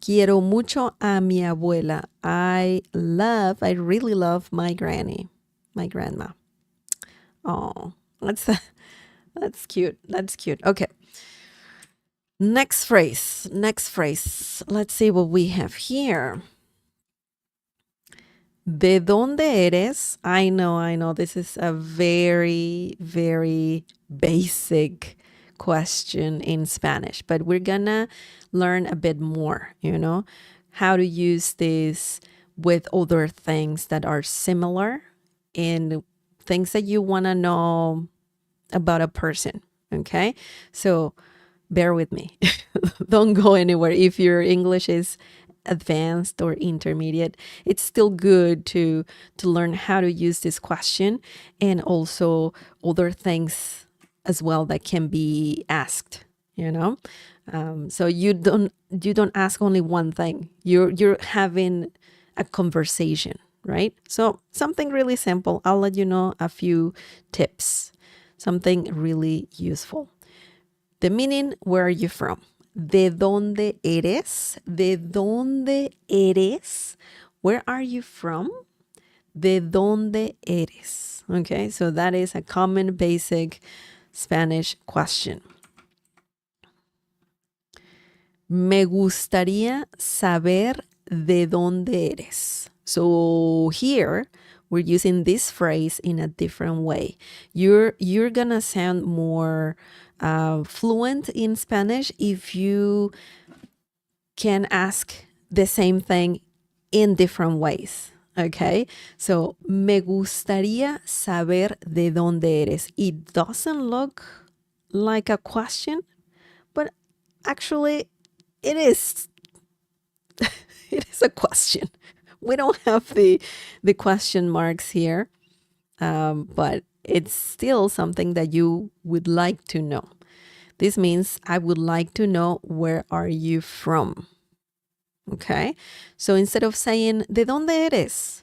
Quiero mucho a mi abuela. I really love my granny, my grandma. Oh, that's cute. That's cute. Okay. Next phrase. Let's see what we have here. ¿De dónde eres? I know. This is a very, very basic question in Spanish, but we're gonna learn a bit more, how to use this with other things that are similar and things that you want to know about a person. Okay. So bear with me. Don't go anywhere. If your English is advanced or intermediate, it's still good to learn how to use this question and also other things as well that can be asked, so you don't ask only one thing. You're having a conversation, right? So something really simple. I'll let you know a few tips, something really useful. The meaning, where are you from? ¿De dónde eres? ¿De dónde eres? Where are you from? ¿De dónde eres? Okay, so that is a common basic Spanish question. Me gustaría saber de dónde eres. So here we're using this phrase in a different way. You're gonna sound more fluent in Spanish if you can ask the same thing in different ways. Okay, so me gustaría saber de dónde eres. It doesn't look like a question, but actually it is. It is a question. We don't have the question marks here, but it's still something that you would like to know. This means I would like to know, where are you from? Okay, so instead of saying ¿de dónde eres?,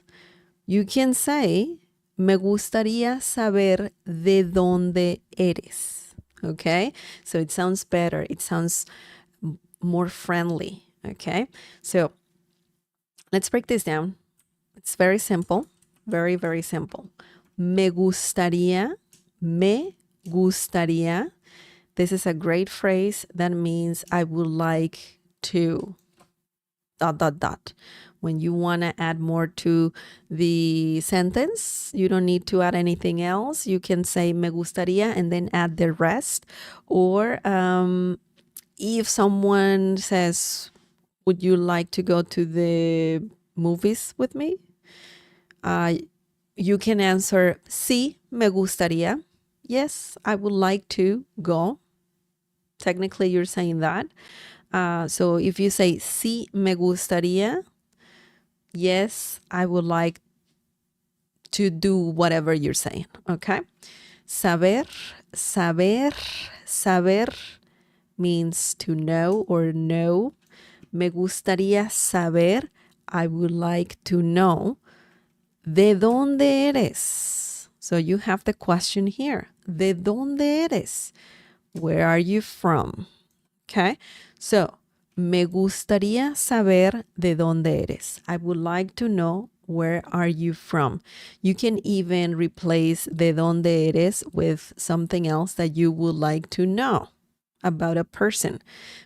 you can say me gustaría saber de dónde eres. Okay, so it sounds better. It sounds more friendly. Okay, so let's break this down. It's very simple, very, very simple. Me gustaría. This is a great phrase that means I would like to ... When you want to add more to the sentence, you don't need to add anything else. You can say me gustaría and then add the rest. Or if someone says, would you like to go to the movies with me? You can answer, sí, me gustaría. Yes, I would like to go. Technically, you're saying that. So if you say, sí, me gustaría, yes, I would like to do whatever you're saying, okay? Saber, saber, saber means to know or know. Me gustaría saber, I would like to know. ¿De dónde eres? So you have the question here. ¿De dónde eres? Where are you from? Okay, so me gustaría saber de dónde eres. I would like to know where are you from. You can even replace de dónde eres with something else that you would like to know about a person.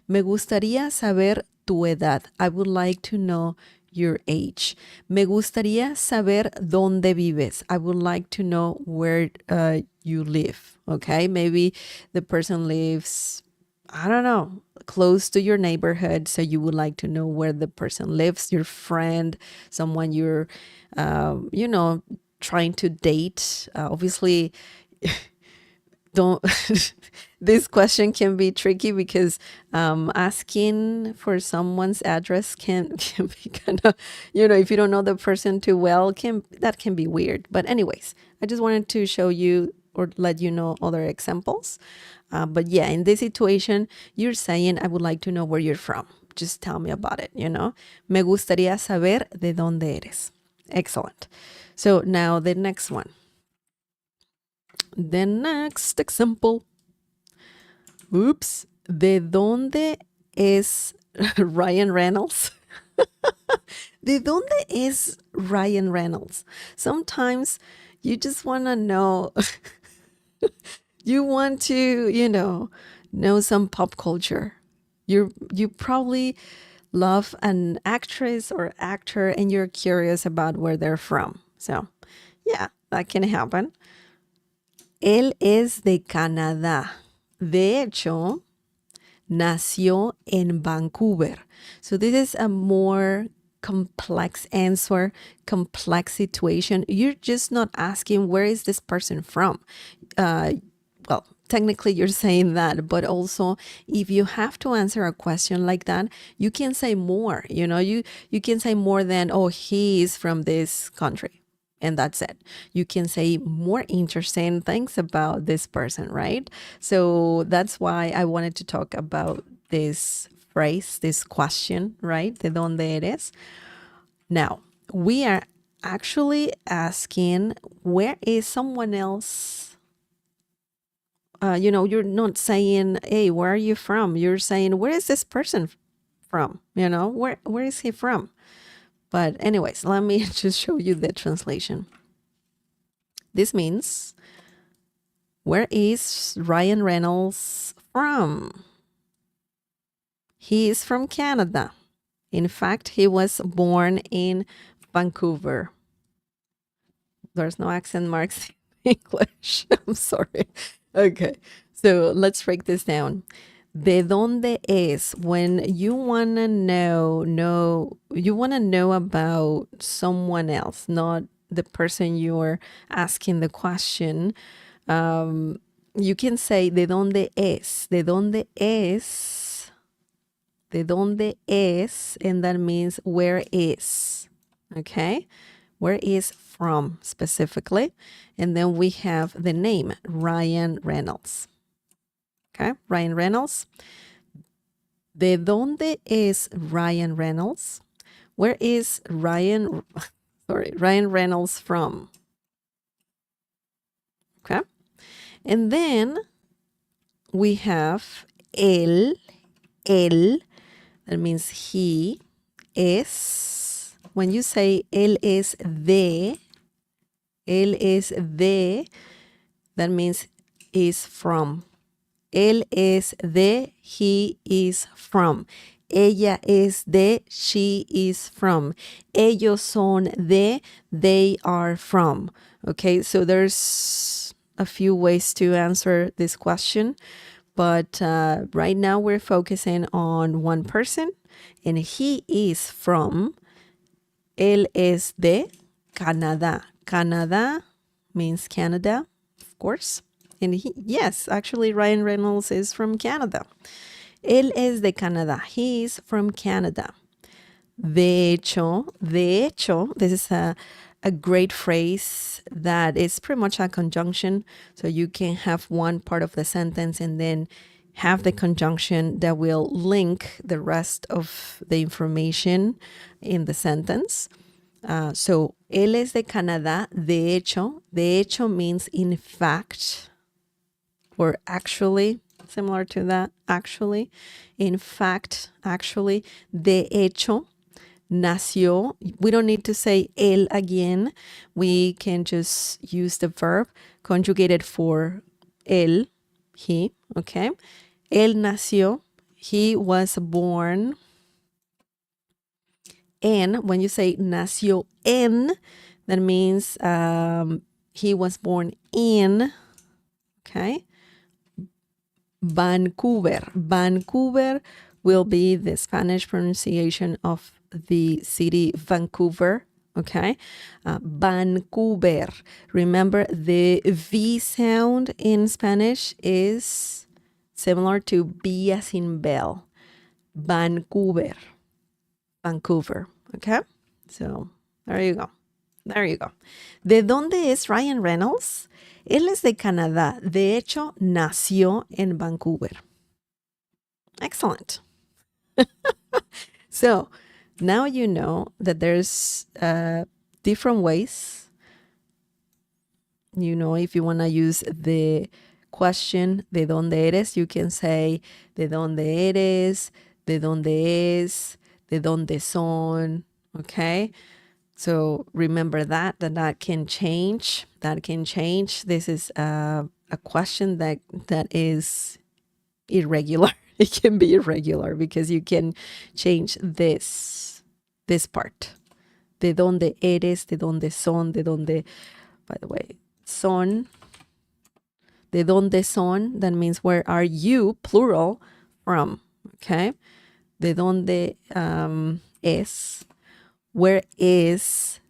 Me gustaría saber tu edad. I would like to know your age. Me gustaría saber dónde vives. I would like to know where you live. Okay, maybe the person lives, I don't know, close to your neighborhood. So you would like to know where the person lives, your friend, someone you're, trying to date. Obviously, don't this question can be tricky because asking for someone's address can be kind of, if you don't know the person too well, that can be weird. But anyways, I just wanted to show you or let you know other examples. But yeah, in this situation, you're saying, I would like to know where you're from. Just tell me about it, Me gustaría saber de dónde eres. Excellent. So now the next one. The next example. Oops. ¿De dónde es Ryan Reynolds? ¿De dónde is Ryan Reynolds? Sometimes you just want to know, you want to, know some pop culture. You probably love an actress or actor and you're curious about where they're from. So, yeah, that can happen. Él es de Canadá. De hecho, nació en Vancouver. So this is a more complex answer, complex situation. You're just not asking, where is this person from? Well, technically you're saying that, but also if you have to answer a question like that, you can say more, you can say more than, oh, he is from this country. And that's it. You can say more interesting things about this person, right? So that's why I wanted to talk about this phrase, this question, right? ¿De dónde eres? Now, we are actually asking, where is someone else? You're not saying, hey, where are you from? You're saying, where is this person from? Where is he from? But anyways, let me just show you the translation. This means, where is Ryan Reynolds from? He is from Canada. In fact, he was born in Vancouver. There's no accent marks in English. I'm sorry. Okay, so let's break this down. ¿De dónde es? When you want to know about someone else, not the person you're asking the question. You can say, ¿de dónde es? ¿De dónde es? ¿De dónde es? And that means, where is? Okay? Where is from specifically? And then we have the name, Ryan Reynolds. Okay, Ryan Reynolds. ¿De dónde es Ryan Reynolds? Where is Ryan Reynolds from? Okay. And then we have él. That means he es. When you say él es de, that means is from. Él es de, he is from. Ella es de, she is from. Ellos son de, they are from. Okay, so there's a few ways to answer this question, but right now we're focusing on one person. and he is from, él es de Canadá. Canadá means Canada, of course. And yes, actually Ryan Reynolds is from Canada. Él es de Canadá. He is from Canada. De hecho, this is a great phrase that is pretty much a conjunction. So you can have one part of the sentence and then have the conjunction that will link the rest of the information in the sentence. So, él es de Canadá. De hecho means in fact or actually, similar to that, actually. In fact, actually. De hecho, nació. We don't need to say él again. We can just use the verb conjugated for él, he, okay? Él nació. He was born. And when you say nació en, that means he was born in, okay? Vancouver. Vancouver will be the Spanish pronunciation of the city Vancouver, okay? Vancouver. Remember, the V sound in Spanish is similar to B as in bell. Vancouver. Vancouver, okay? So, there you go. There you go. ¿De dónde es Ryan Reynolds? Él es de Canadá. De hecho, nació en Vancouver. Excellent. So, now you know that there's different ways. You know, if you want to use the question, ¿de dónde eres? You can say, ¿de dónde eres? ¿De dónde es? ¿De dónde son? Okay? So remember that can change. That can change. This is a question that is irregular. It can be irregular because you can change this part. ¿De dónde eres? ¿De dónde son? ¿De dónde, by the way, son? ¿De dónde son? That means where are you, plural, from? Okay? ¿De dónde es? Where is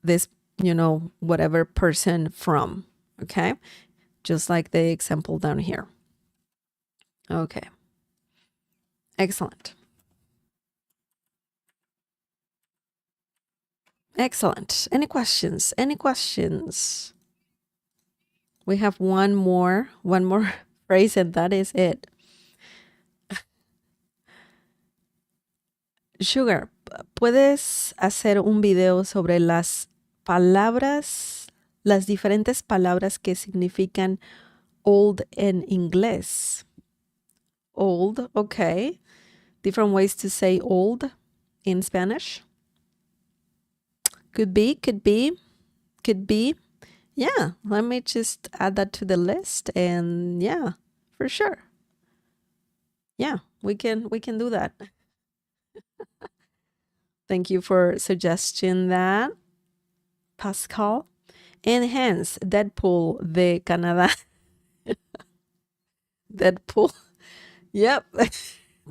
this, whatever person from? Okay? Just like the example down here. Okay. Excellent. Excellent. Any questions? Any questions? We have one more phrase and that is it. Sugar, ¿puedes hacer un video sobre las palabras, las diferentes palabras que significan old en inglés? Old, okay. Different ways to say old in Spanish. Could be. Yeah, let me just add that to the list and yeah, for sure. Yeah, we can do that. Thank you for suggesting that, Pascal. And hence, Deadpool de Canadá. Deadpool. Yep,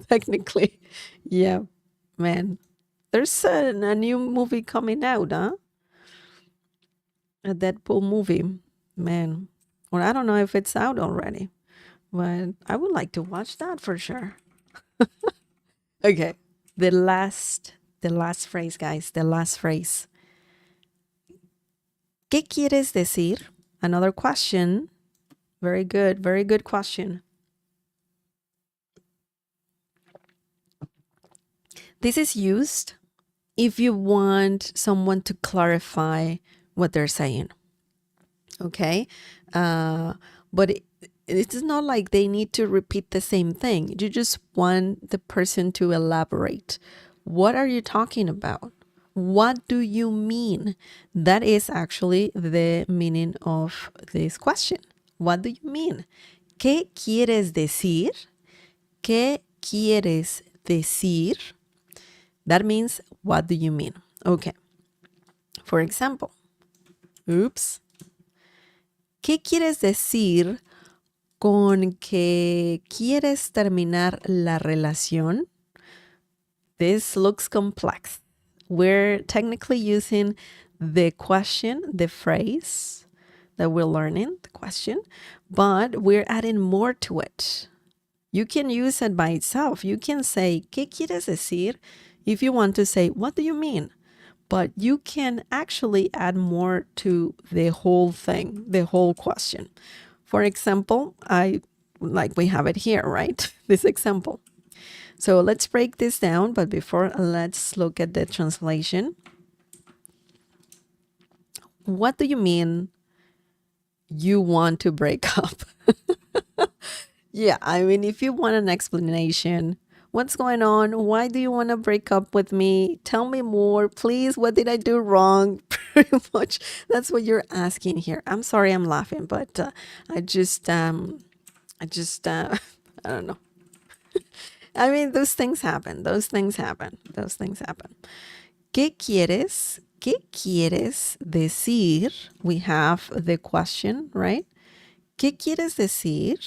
technically. Yeah, man. There's a new movie coming out, huh? A Deadpool movie. Man. Well, I don't know if it's out already, but I would like to watch that for sure. Okay, the last phrase, guys, the last phrase. ¿Qué quieres decir? Another question. Very good question. This is used if you want someone to clarify what they're saying. Okay? But it's not like they need to repeat the same thing. You just want the person to elaborate. What are you talking about? What do you mean? That is actually the meaning of this question. What do you mean? ¿Qué quieres decir? ¿Qué quieres decir? That means, what do you mean? Okay. For example, oops. ¿Qué quieres decir con que quieres terminar la relación? This looks complex. We're technically using the question, the phrase that we're learning, the question, but we're adding more to it. You can use it by itself. You can say, ¿qué quieres decir? If you want to say, what do you mean? But you can actually add more to the whole thing, the whole question. For example, we have it here, right? This example. So let's break this down, but before, let's look at the translation. What do you mean you want to break up? Yeah, I mean, if you want an explanation, what's going on? Why do you want to break up with me? Tell me more, please. What did I do wrong? Pretty much that's what you're asking here. I'm sorry I'm laughing, but I just, I don't know. I mean, those things happen. Those things happen. Those things happen. ¿Qué quieres? ¿Qué quieres decir? We have the question, right? ¿Qué quieres decir?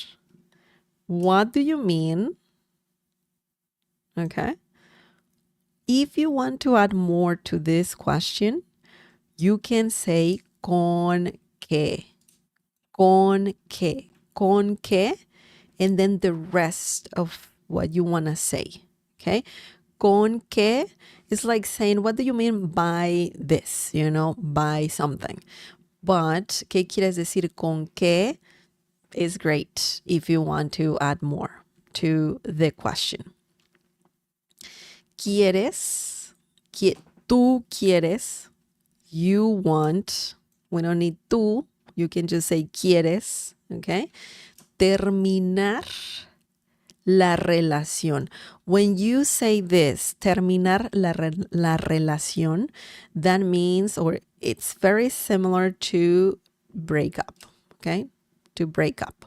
What do you mean? Okay. If you want to add more to this question, you can say con qué. Con qué. Con qué. And then the rest of what you want to say. Okay. Con qué is like saying, what do you mean by this? By something. But, ¿qué quieres decir con qué? Is great if you want to add more to the question. ¿Quieres? Tú quieres. You want. We don't need tú. You can just say quieres. Okay. Terminar la relación. When you say this, terminar la relación, that means, or it's very similar to break up. Okay. To break up.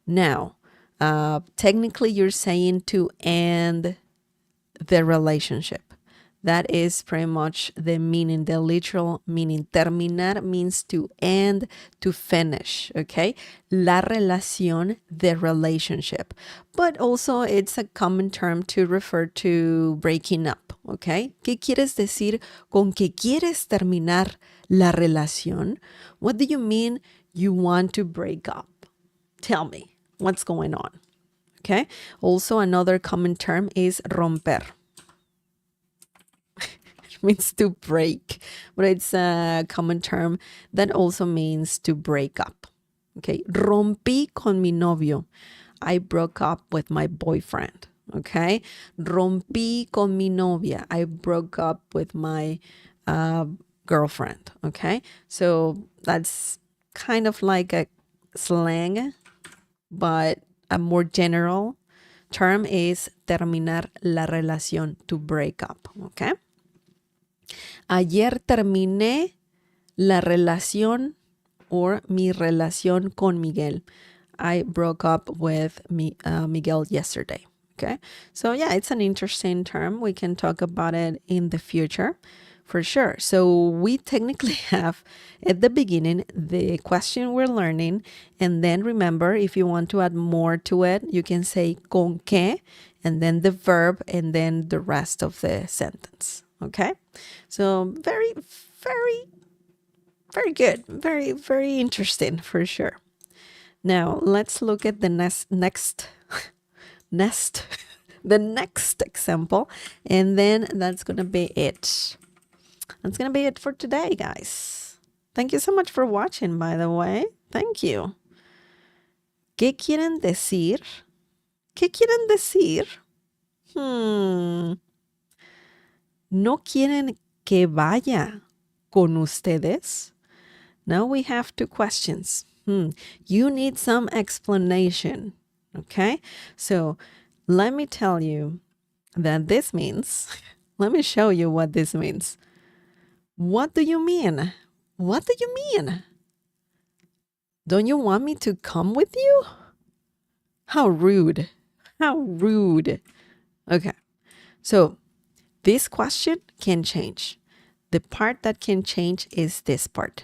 Now, technically you're saying to end the relationship. That is pretty much the meaning, the literal meaning. Terminar means to end, to finish, okay? La relación, the relationship. But also it's a common term to refer to breaking up, okay? ¿Qué quieres decir con que quieres terminar la relación? What do you mean you want to break up? Tell me what's going on. Okay. Also, another common term is romper. It means to break, but it's a common term that also means to break up. Okay. Rompí con mi novio. I broke up with my boyfriend. Okay. Rompí con mi novia. I broke up with my girlfriend. Okay. So that's kind of like a slang, but a more general term is terminar la relación, to break up, okay? Ayer terminé la relación or mi relación con Miguel. I broke up with Miguel yesterday, okay? So yeah, it's an interesting term. We can talk about it in the future. For sure. So we technically have at the beginning the question we're learning, and then remember, if you want to add more to it, you can say con qué, and then the verb, and then the rest of the sentence. Okay? So very, very, very good. Very, very interesting for sure. Now let's look at the the next example, and then that's gonna be it. That's going to be it for today, guys. Thank you so much for watching, by the way. Thank you. ¿Qué quieren decir? ¿Qué quieren decir? ¿No quieren que vaya con ustedes? Now we have two questions. You need some explanation. Okay? So let me tell you that this means, let me show you what this means. What do you mean? What do you mean? Don't you want me to come with you? How rude. How rude. Okay. So this question can change. The part that can change is this part.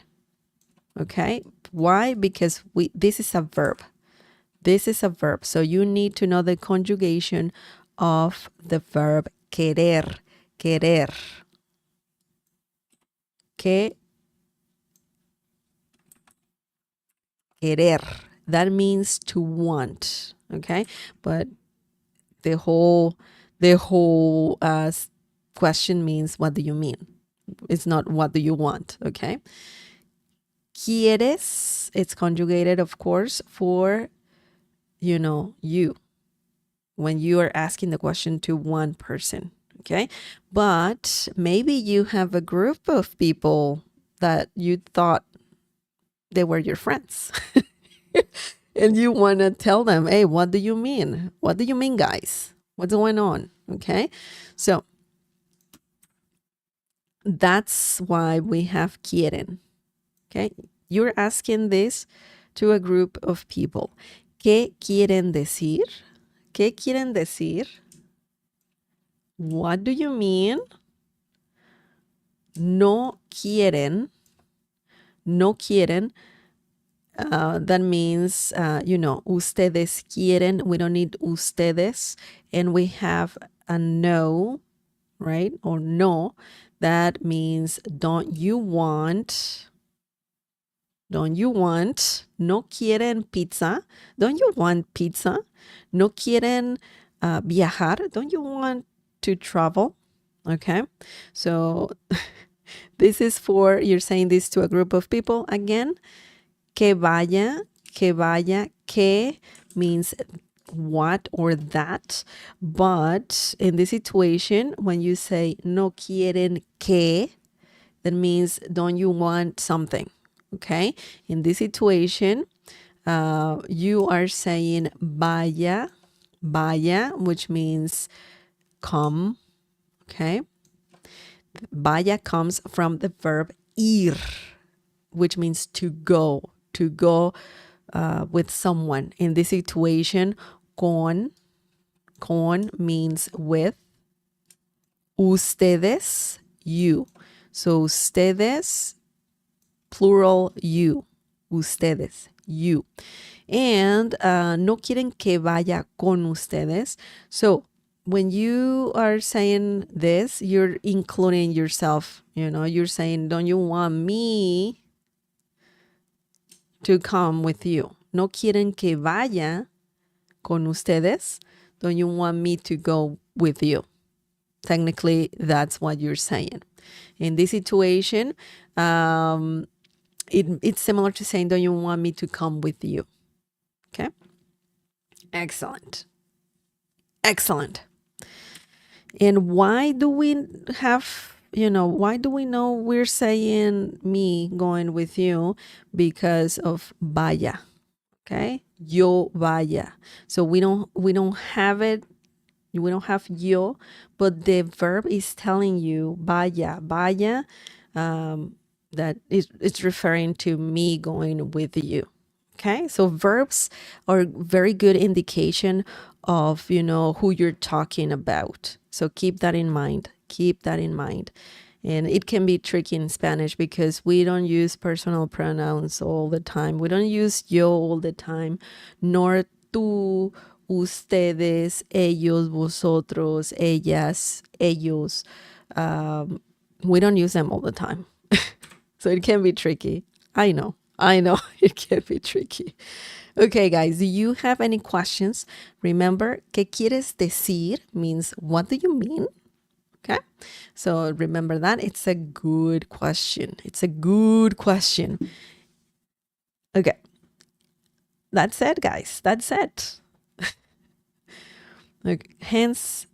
Okay. Why? Because this is a verb. This is a verb. So you need to know the conjugation of the verb querer, querer. Querer. That means to want, okay? But the whole question means, what do you mean? It's not what do you want, okay? Quieres, it's conjugated, of course, for, you, when you are asking the question to one person, okay? But maybe you have a group of people that you thought they were your friends. And you want to tell them, hey, what do you mean? What do you mean, guys? What's going on? Okay. So that's why we have quieren. Okay. You're asking this to a group of people. ¿Qué quieren decir? ¿Qué quieren decir? What do you mean? No quieren. No quieren. That means, ustedes quieren. We don't need ustedes. And we have a no, right? Or no. That means, don't you want? Don't you want? No quieren pizza. Don't you want pizza? No quieren viajar. Don't you want to travel? Okay. So this is for, you're saying this to a group of people again. Que vaya, que means what or that. But in this situation, when you say no quieren que, that means don't you want something, okay? In this situation, you are saying vaya, which means come, okay? Vaya comes from the verb ir, which means to go with someone. In this situation, con means with. Ustedes, you. So ustedes, plural you. Ustedes, you. And no quieren que vaya con ustedes. So when you are saying this, you're including yourself. You're saying, don't you want me to come with you? No quieren que vaya con ustedes. Don't you want me to go with you? Technically, that's what you're saying. In this situation, it's similar to saying, don't you want me to come with you? Okay. Excellent. And why do we know we're saying me going with you? Because of vaya. Okay. Yo vaya. So we don't have it. We don't have yo, but the verb is telling you vaya, that it's referring to me going with you. Okay, so verbs are very good indication of, who you're talking about. So keep that in mind. And it can be tricky in Spanish because we don't use personal pronouns all the time. We don't use yo all the time, nor tú, ustedes, ellos, vosotros, ellas, ellos. We don't use them all the time. So it can be tricky. I know it can be tricky. Okay, guys, do you have any questions? Remember, ¿qué quieres decir? Means, what do you mean? Okay, so remember that. It's a good question. Okay, that's it, guys. That's it. Okay. Hence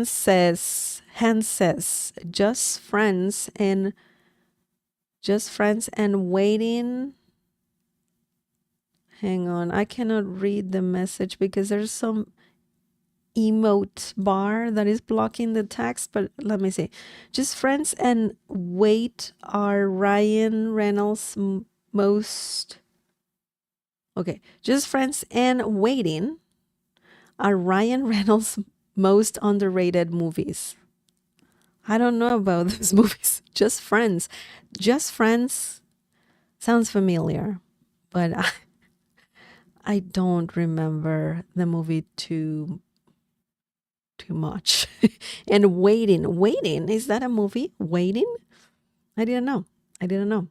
says, just friends and waiting. Hang on, I cannot read the message because there's some emote bar that is blocking the text, but let me see. Just friends and wait are Ryan Reynolds most. Okay, just friends and waiting are Ryan Reynolds' most underrated movies. I don't know about those movies. Just Friends sounds familiar, but I don't remember the movie too too much. And Waiting, is that a movie? Waiting? I didn't know. I didn't know.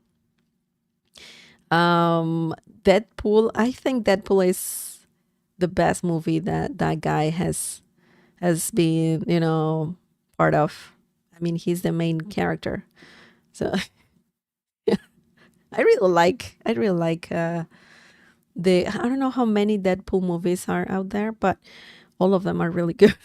Deadpool, I think Deadpool is the best movie that that guy has been, part of. I mean, he's the main character. So I really like the I don't know how many Deadpool movies are out there, but all of them are really good.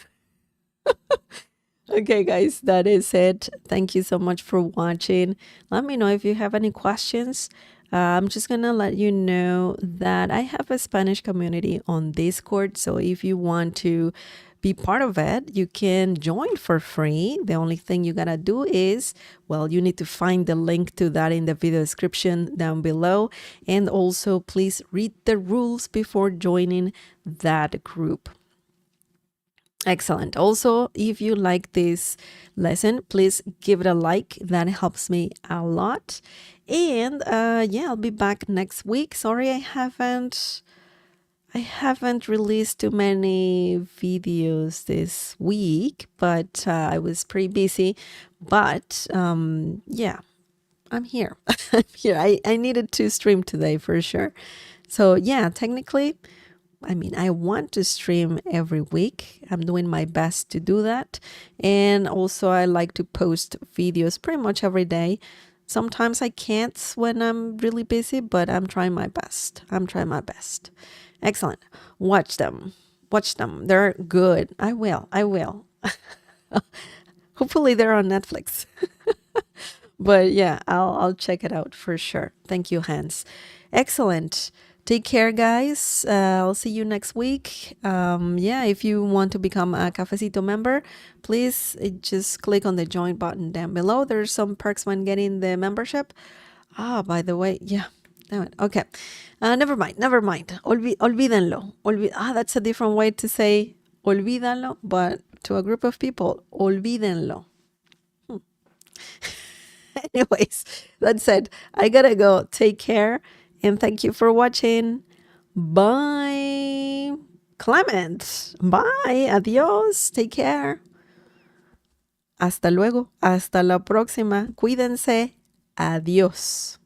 Okay, guys, that is it. Thank you so much for watching. Let me know if you have any questions. I'm just gonna let you know that I have a Spanish community on Discord. So if you want to be part of it, you can join for free. The only thing you gotta do is, well, you need to find the link to that in the video description down below. And also, please read the rules before joining that group. Excellent. Also, if you like this lesson, please give it a like. That helps me a lot. And yeah, I'll be back next week. Sorry, I haven't released too many videos this week, but I was pretty busy. But yeah, I'm here. I'm here. I needed to stream today for sure. So yeah, technically, I mean, I want to stream every week. I'm doing my best to do that. And also, I like to post videos pretty much every day. Sometimes I can't when I'm really busy, but I'm trying my best. I'm trying my best. Excellent. Watch them. Watch them. They're good. I will. I will. Hopefully, they're on Netflix. But yeah, I'll check it out for sure. Thank you, Hans. Excellent. Take care, guys. I'll see you next week. Yeah, if you want to become a Cafecito member, please just click on the join button down below. There's some perks when getting the membership. Ah, by the way, yeah. Damn it. Okay. Never mind. Never mind. Olvídenlo. That's a different way to say olvídalo, but to a group of people, olvídenlo. Anyways, that's it. I gotta go. Take care. And thank you for watching. Bye. Clement. Bye. Adiós. Take care. Hasta luego. Hasta la próxima. Cuídense. Adiós.